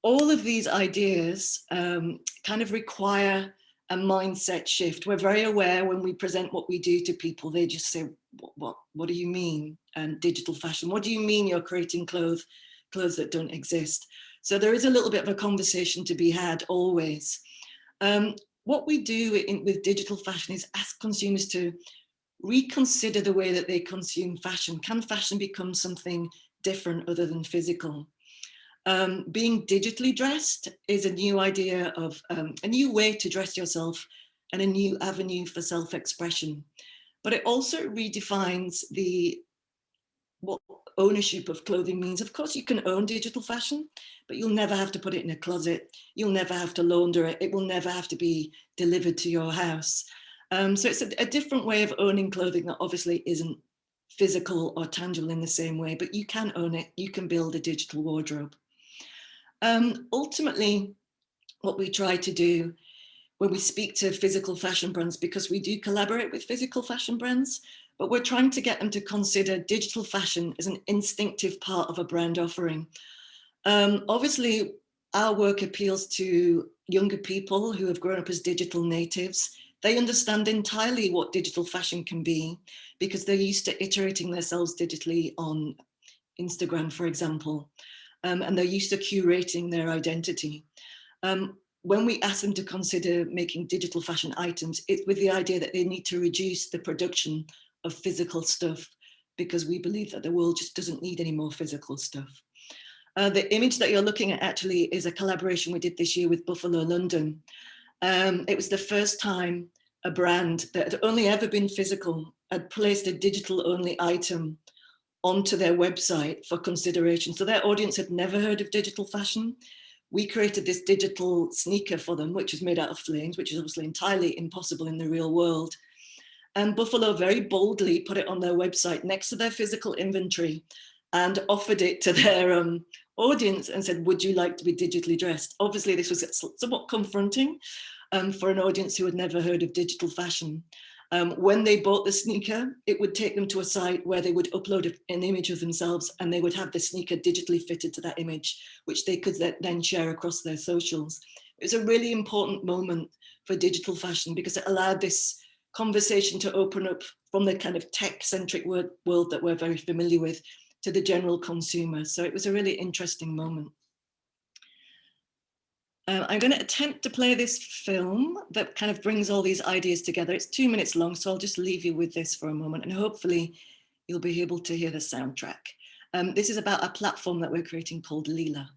All of these ideas kind of require a mindset shift. We're very aware when we present what we do to people, they just say, what do you mean? And digital fashion, what do you mean you're creating clothes that don't exist? So there is a little bit of a conversation to be had always. what we do with digital fashion is ask consumers to reconsider the way that they consume fashion. Can fashion become something different other than physical? Being digitally dressed is a new idea of a new way to dress yourself and a new avenue for self-expression. But it also redefines what ownership of clothing means. Of course, you can own digital fashion, but you'll never have to put it in a closet. You'll never have to launder it. It will never have to be delivered to your house. So it's a different way of owning clothing that obviously isn't physical or tangible in the same way, but you can own it. You can build a digital wardrobe. Ultimately, what we try to do when we speak to physical fashion brands, because we do collaborate with physical fashion brands, but we're trying to get them to consider digital fashion as an instinctive part of a brand offering. Obviously, our work appeals to younger people who have grown up as digital natives. They understand entirely what digital fashion can be because they're used to iterating themselves digitally on Instagram, for example, and they're used to curating their identity. When we ask them to consider making digital fashion items, it's with the idea that they need to reduce the production of physical stuff because we believe that the world just doesn't need any more physical stuff. The image that you're looking at actually is a collaboration we did this year with Buffalo London. It was the first time a brand that had only ever been physical had placed a digital only item onto their website for consideration. So their audience had never heard of digital fashion. We created this digital sneaker for them, which is made out of flames, which is obviously entirely impossible in the real world. And Buffalo very boldly put it on their website next to their physical inventory and offered it to their audience and said, would you like to be digitally dressed? Obviously, this was somewhat confronting for an audience who had never heard of digital fashion. When they bought the sneaker, it would take them to a site where they would upload an image of themselves and they would have the sneaker digitally fitted to that image, which they could then share across their socials. It was a really important moment for digital fashion because it allowed this conversation to open up from the kind of tech-centric world that we're very familiar with to the general consumer. So it was a really interesting moment. I'm going to attempt to play this film that kind of brings all these ideas together. It's 2 minutes long, so I'll just leave you with this for a moment and hopefully you'll be able to hear the soundtrack. This is about a platform that we're creating called Lena.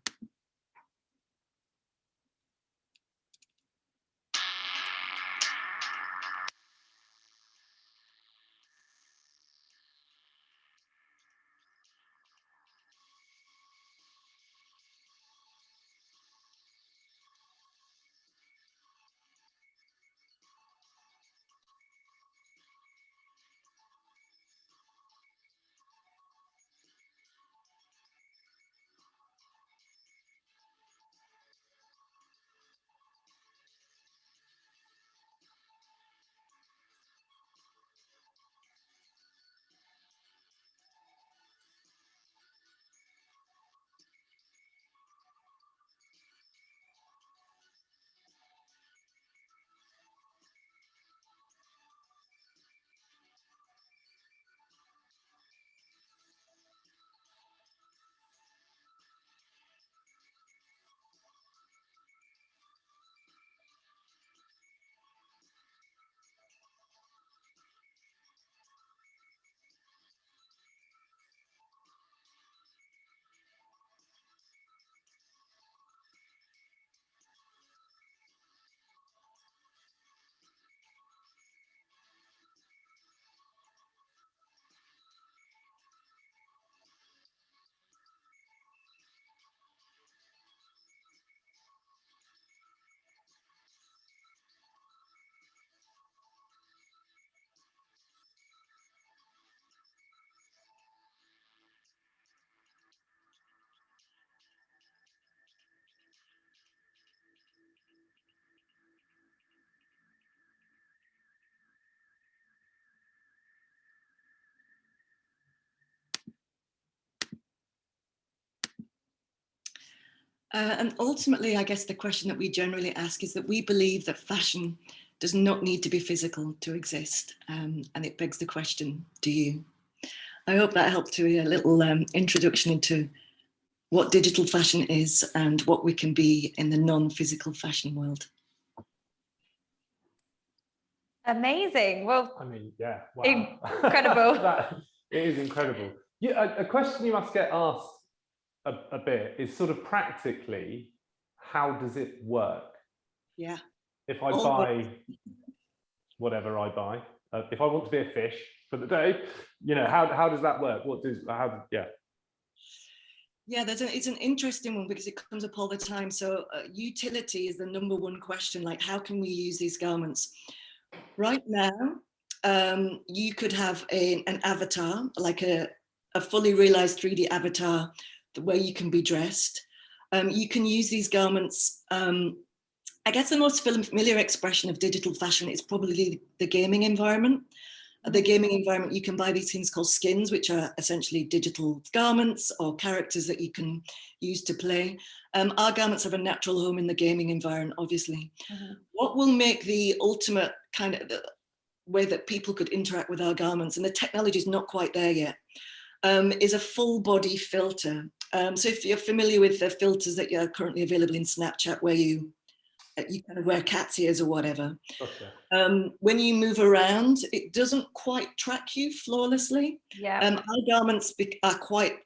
And ultimately, I guess the question that we generally ask is that we believe that fashion does not need to be physical to exist. And it begs the question, do you? I hope that helped to be a little introduction into what digital fashion is and what we can be in the non-physical fashion world. Amazing. Well, I mean, yeah, wow. Incredible. It is incredible. Yeah, a question you must get asked a bit is sort of practically, how does it work? Yeah. If I buy whatever I buy, if I want to be a fish for the day, you know, how does that work? Yeah, it's an interesting one because it comes up all the time. So utility is the number one question, like how can we use these garments? Right now, you could have an avatar, like a fully realized 3D avatar where you can be dressed. You can use these garments. I guess the most familiar expression of digital fashion is probably the gaming environment. The gaming environment, you can buy these things called skins, which are essentially digital garments or characters that you can use to play. Our garments have a natural home in the gaming environment, obviously. What will make the ultimate kind of the way that people could interact with our garments, and the technology is not quite there yet, is a full body filter. So if you're familiar with the filters that are currently available in Snapchat, where you kind of wear cat's ears or whatever. Gotcha. When you move around, it doesn't quite track you flawlessly. Yeah. Our garments are quite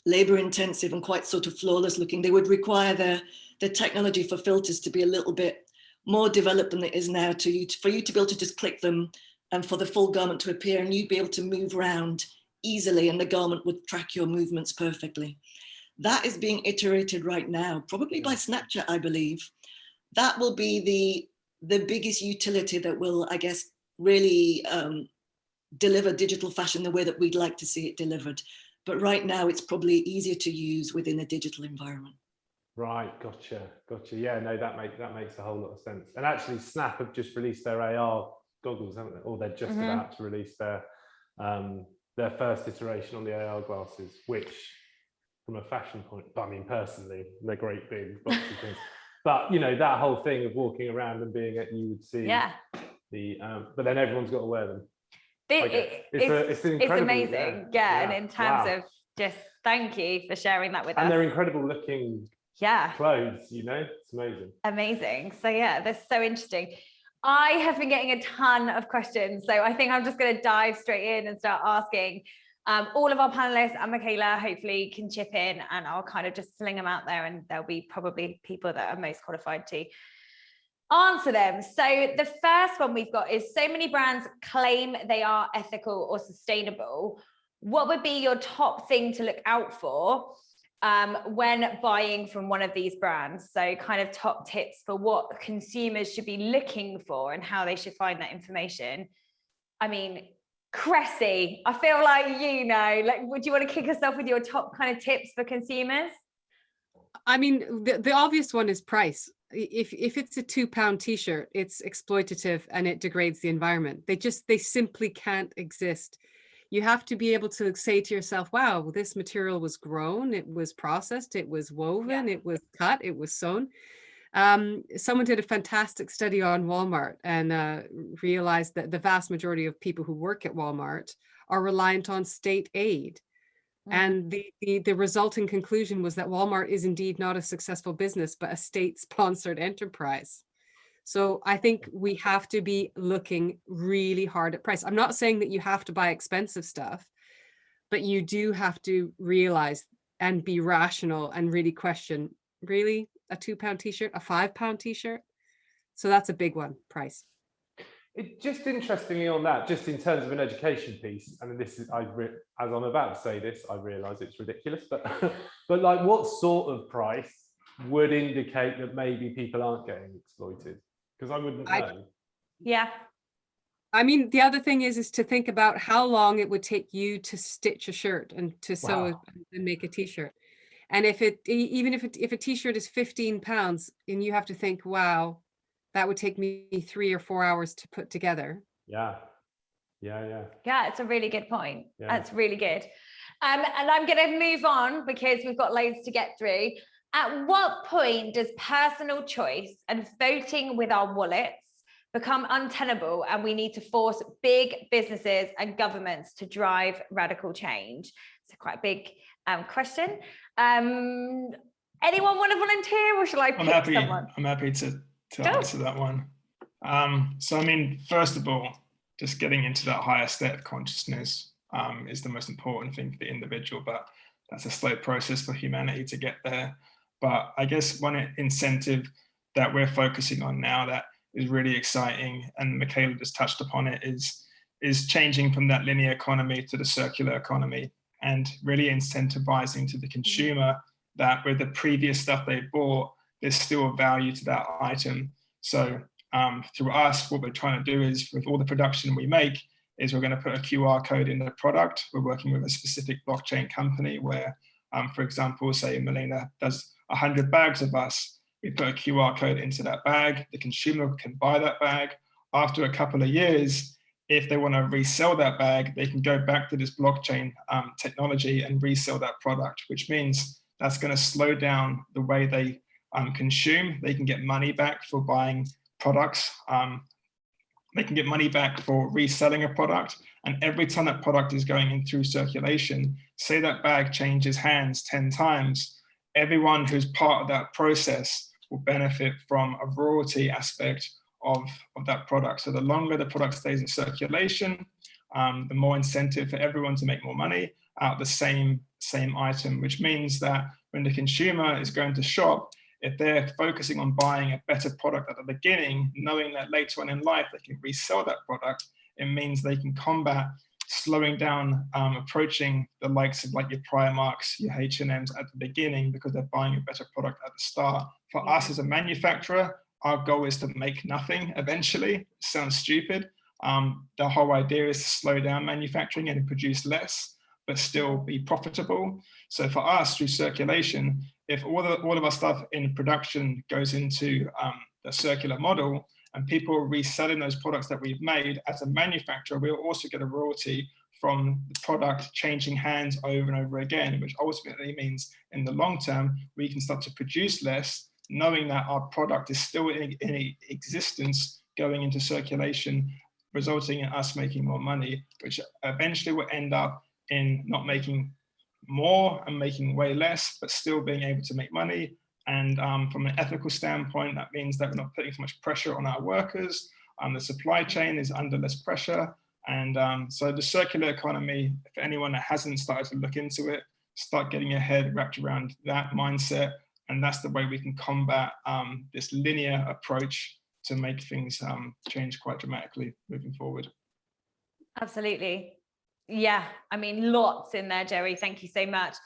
labor intensive and quite sort of flawless looking. They would require the technology for filters to be a little bit more developed than it is now for you to be able to just click them and for the full garment to appear, and you'd be able to move around easily and the garment would track your movements perfectly. That is being iterated right now, probably by Snapchat, I believe. That will be the biggest utility that will, I guess, really deliver digital fashion the way that we'd like to see it delivered. But right now, it's probably easier to use within a digital environment. Right, gotcha. Yeah, no, that makes a whole lot of sense. And actually, Snap have just released their AR goggles, haven't they? Or they're just about to release their first iteration on the AR glasses, which, from a fashion point, I mean, personally, they're great big boxy things. But you know, that whole thing of walking around and being it, you would see but then everyone's got to wear them. It's amazing, and in terms of just thank you for sharing that with us. And they're incredible looking clothes, you know, it's amazing. So yeah, that's so interesting. I have been getting a ton of questions, so I think I'm just going to dive straight in and start asking. All of our panelists and Michaela hopefully can chip in, and I'll kind of just fling them out there, and there'll be probably people that are most qualified to answer them. So the first one we've got is, so many brands claim they are ethical or sustainable. What would be your top thing to look out for when buying from one of these brands? So kind of top tips for what consumers should be looking for and how they should find that information. I mean, Cressy, I feel like, you know, like, would you want to kick us off with your top kind of tips for consumers? I mean, the obvious one is price. If it's a £2 t-shirt, it's exploitative and it degrades the environment. They simply can't exist. You have to be able to say to yourself, wow, this material was grown, it was processed, it was woven, it was cut, it was sewn. Someone did a fantastic study on Walmart and realized that the vast majority of people who work at Walmart are reliant on state aid. And the resulting conclusion was that Walmart is indeed not a successful business, but a state-sponsored enterprise. So I think we have to be looking really hard at price. I'm not saying that you have to buy expensive stuff, but you do have to realize and be rational and really question, really, a £2 t-shirt, a £5 t-shirt? So that's a big one, price. It just interestingly on that, just in terms of an education piece, I mean, this is, as I'm about to say this, I realise it's ridiculous, but but like, what sort of price would indicate that maybe people aren't getting exploited? Because I wouldn't know. Yeah. I mean, the other thing is to think about how long it would take you to stitch a shirt and to sew and make a t-shirt. And if a t-shirt is £15 and you have to think, wow, that would take me 3 or 4 hours to put together. Yeah, it's a really good point. That's really good. And I'm going to move on because we've got loads to get through. At what point does personal choice and voting with our wallets become untenable, and we need to force big businesses and governments to drive radical change? It's quite a big question. Anyone want to volunteer, or shall I pick someone? I'm happy to answer that one. So, I mean, first of all, just getting into that higher state of consciousness is the most important thing for the individual, but that's a slow process for humanity to get there. But I guess one incentive that we're focusing on now that is really exciting, and Michaela just touched upon it, is changing from that linear economy to the circular economy, and really incentivizing to the consumer that with the previous stuff they bought, there's still a value to that item. So through us, what we're trying to do is, with all the production we make, is we're going to put a QR code in the product. We're working with a specific blockchain company where, for example, say Lena does 100 bags of us. We put a QR code into that bag. The consumer can buy that bag. After a couple of years, if they want to resell that bag, they can go back to this blockchain technology and resell that product, which means that's going to slow down the way they consume. They can get money back for buying products. They can get money back for reselling a product. And every time that product is going in through circulation, say that bag changes hands 10 times, everyone who's part of that process will benefit from a royalty aspect of that product. So the longer the product stays in circulation, the more incentive for everyone to make more money out of the same item, which means that when the consumer is going to shop, if they're focusing on buying a better product at the beginning, knowing that later on in life they can resell that product, it means they can combat slowing down, approaching the likes of like your Primarks, your H&Ms at the beginning, because they're buying a better product at the start. For us as a manufacturer, our goal is to make nothing eventually. It sounds stupid. The whole idea is to slow down manufacturing and produce less, but still be profitable. So for us, through circulation, if all of our stuff in production goes into the circular model and people are reselling those products that we've made, as a manufacturer, we'll also get a royalty from the product changing hands over and over again, which ultimately means in the long term, we can start to produce less, knowing that our product is still in existence going into circulation, resulting in us making more money, which eventually will end up in not making more and making way less, but still being able to make money. And from an ethical standpoint, that means that we're not putting so much pressure on our workers. The supply chain is under less pressure. And so the circular economy, if anyone that hasn't started to look into it, start getting your head wrapped around that mindset. And that's the way we can combat this linear approach to make things change quite dramatically moving forward. Absolutely. Yeah, I mean, lots in there, Jerry. Thank you so much.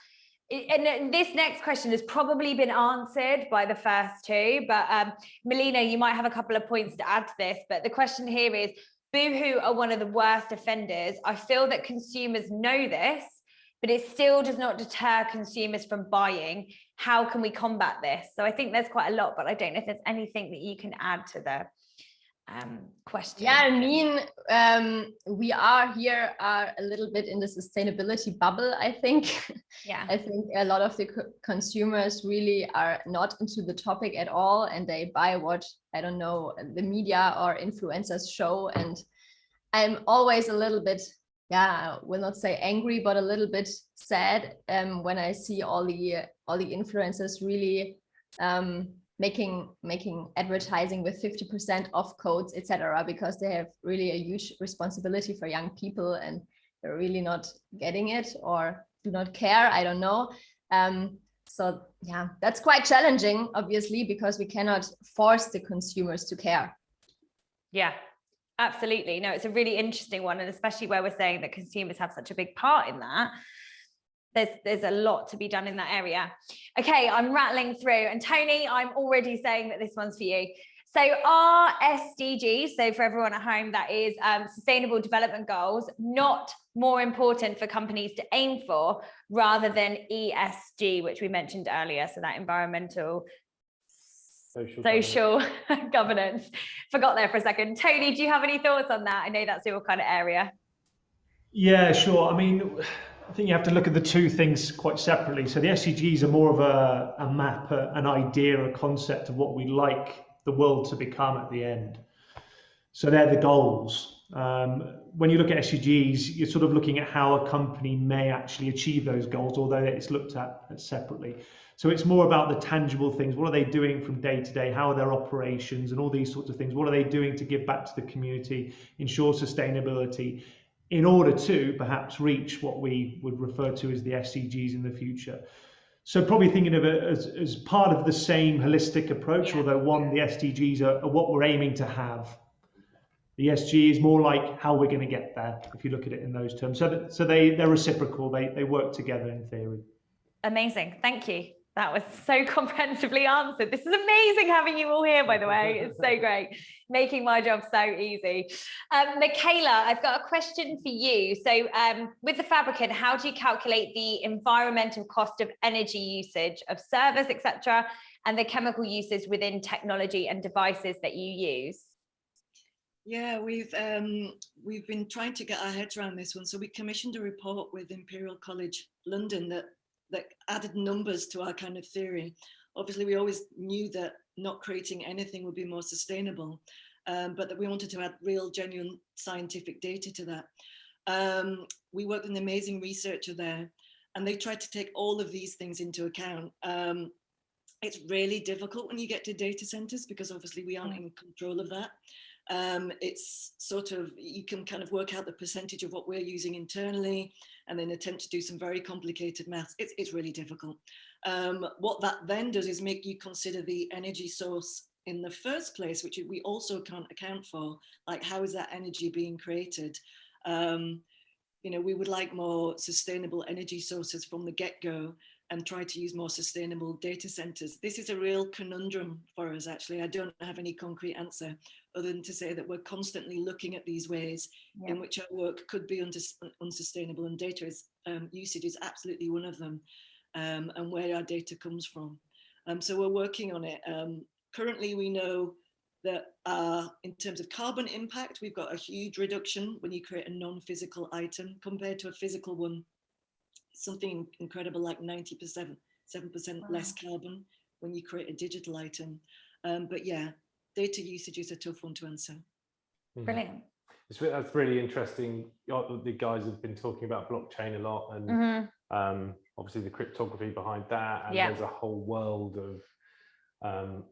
And this next question has probably been answered by the first two, but Melina, you might have a couple of points to add to this, but the question here is, Boohoo are one of the worst offenders. I feel that consumers know this, but it still does not deter consumers from buying. How can we combat this? So I think there's quite a lot, but I don't know if there's anything that you can add to the question. Yeah, I mean, we are here a little bit in the sustainability bubble, I think. Yeah. I think a lot of the consumers really are not into the topic at all, and they buy what, I don't know, the media or influencers show. And I'm always a little bit, yeah, I will not say angry, but a little bit sad when I see all the influencers really making advertising with 50% off codes, etc., because they have really a huge responsibility for young people and they're really not getting it or do not care. I don't know. So yeah, that's quite challenging, obviously, because we cannot force the consumers to care. Yeah, absolutely. No, it's a really interesting one, and especially where we're saying that consumers have such a big part in that. There's a lot to be done in that area. Okay, I'm rattling through, and Tony, I'm already saying that this one's for you. So our SDGs, so for everyone at home, that is Sustainable Development Goals, not more important for companies to aim for rather than ESG, which we mentioned earlier, so that environmental, social governance. Forgot there for a second. Tony, do you have any thoughts on that? I know that's your kind of area. Yeah, sure. I mean, I think you have to look at the two things quite separately. So the SDGs are more of a map, an idea, a concept of what we'd like the world to become at the end. So they're the goals. When you look at SDGs, you're sort of looking at how a company may actually achieve those goals, although it's looked at separately. So it's more about the tangible things. What are they doing from day to day? How are their operations and all these sorts of things? What are they doing to give back to the community, ensure sustainability, in order to perhaps reach what we would refer to as the SDGs in the future? So probably thinking of it as part of the same holistic approach, although the SDGs are what we're aiming to have. The ESG is more like how we're going to get there, if you look at it in those terms. So they're reciprocal, they work together in theory. Amazing, thank you. That was so comprehensively answered. This is amazing having you all here, by the way. It's so great, making my job so easy. Michaela, I've got a question for you. So with the Fabricant, how do you calculate the environmental cost of energy usage of servers, etc., and the chemical usage within technology and devices that you use? Yeah, we've been trying to get our heads around this one. So we commissioned a report with Imperial College London that added numbers to our kind of theory. Obviously, we always knew that not creating anything would be more sustainable, but that we wanted to add real, genuine scientific data to that. We worked with an amazing researcher there, and they tried to take all of these things into account. It's really difficult when you get to data centers because obviously we aren't in control of that. It's sort of, you can kind of work out the percentage of what we're using internally and then attempt to do some very complicated maths. It's really difficult. What that then does is make you consider the energy source in the first place, which we also can't account for. Like, how is that energy being created? You know, we would like more sustainable energy sources from the get-go and try to use more sustainable data centers. This is a real conundrum for us, actually. I don't have any concrete answer other than to say that we're constantly looking at these ways in which our work could be unsustainable, and data usage is absolutely one of them, and where our data comes from. So we're working on it. Currently, we know that in terms of carbon impact, we've got a huge reduction when you create a non-physical item compared to a physical one. Something incredible like 7% less carbon when you create a digital item. But yeah, data usage is a tough one to answer. Brilliant. That's really interesting. The guys have been talking about blockchain a lot, and obviously the cryptography behind that, and there's a whole world of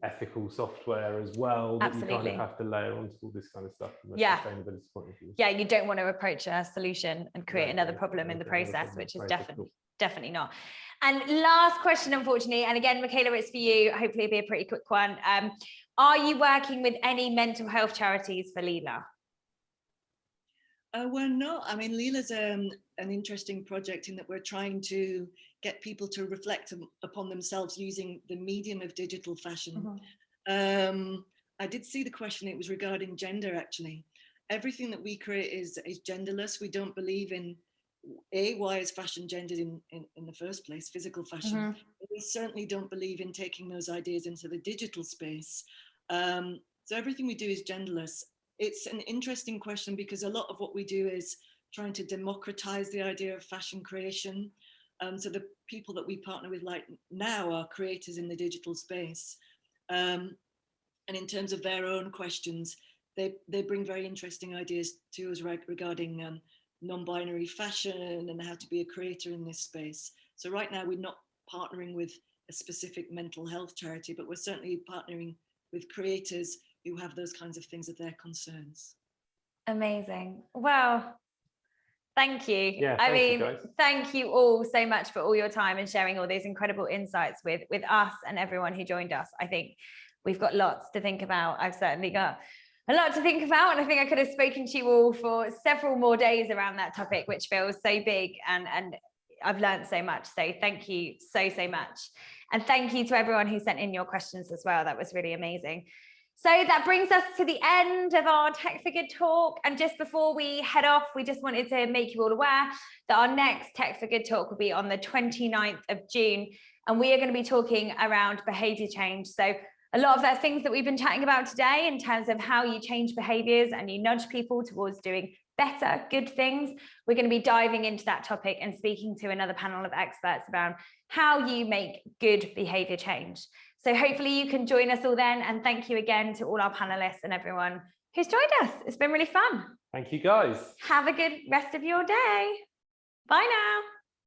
ethical software as well that you kind of have to layer onto all this kind of stuff from a sustainability point of view. Yeah, you don't want to approach a solution and create another problem in the process, which is definitely not. And last question, unfortunately, and again, Michaela, it's for you. Hopefully it'll be a pretty quick one. Are you working with any mental health charities for Lena? We're not. I mean, Leela's an interesting project in that we're trying to get people to reflect upon themselves using the medium of digital fashion. I did see the question. It was regarding gender, actually. Everything that we create is genderless. We don't believe in, why is fashion gendered in the first place, physical fashion. But we certainly don't believe in taking those ideas into the digital space. So everything we do is genderless. It's an interesting question because a lot of what we do is trying to democratize the idea of fashion creation. So the people that we partner with like now are creators in the digital space. And in terms of their own questions, they bring very interesting ideas to us regarding non-binary fashion and how to be a creator in this space. So right now we're not partnering with a specific mental health charity, but we're certainly partnering with creators who have those kinds of things as their concerns. Amazing. Well, thank you. Yeah, thank you all so much for all your time and sharing all these incredible insights with us and everyone who joined us. I think we've got lots to think about. I've certainly got a lot to think about, and I think I could have spoken to you all for several more days around that topic, which feels so big, and I've learned so much. So thank you so much. And thank you to everyone who sent in your questions as well. That was really amazing. So that brings us to the end of our Tech for Good talk. And just before we head off, we just wanted to make you all aware that our next Tech for Good talk will be on the 29th of June. And we are going to be talking around behavior change. So a lot of the things that we've been chatting about today in terms of how you change behaviors and you nudge people towards doing better, good things, we're going to be diving into that topic and speaking to another panel of experts around how you make good behavior change. So hopefully you can join us all then. And thank you again to all our panelists and everyone who's joined us. It's been really fun. Thank you, guys. Have a good rest of your day. Bye now.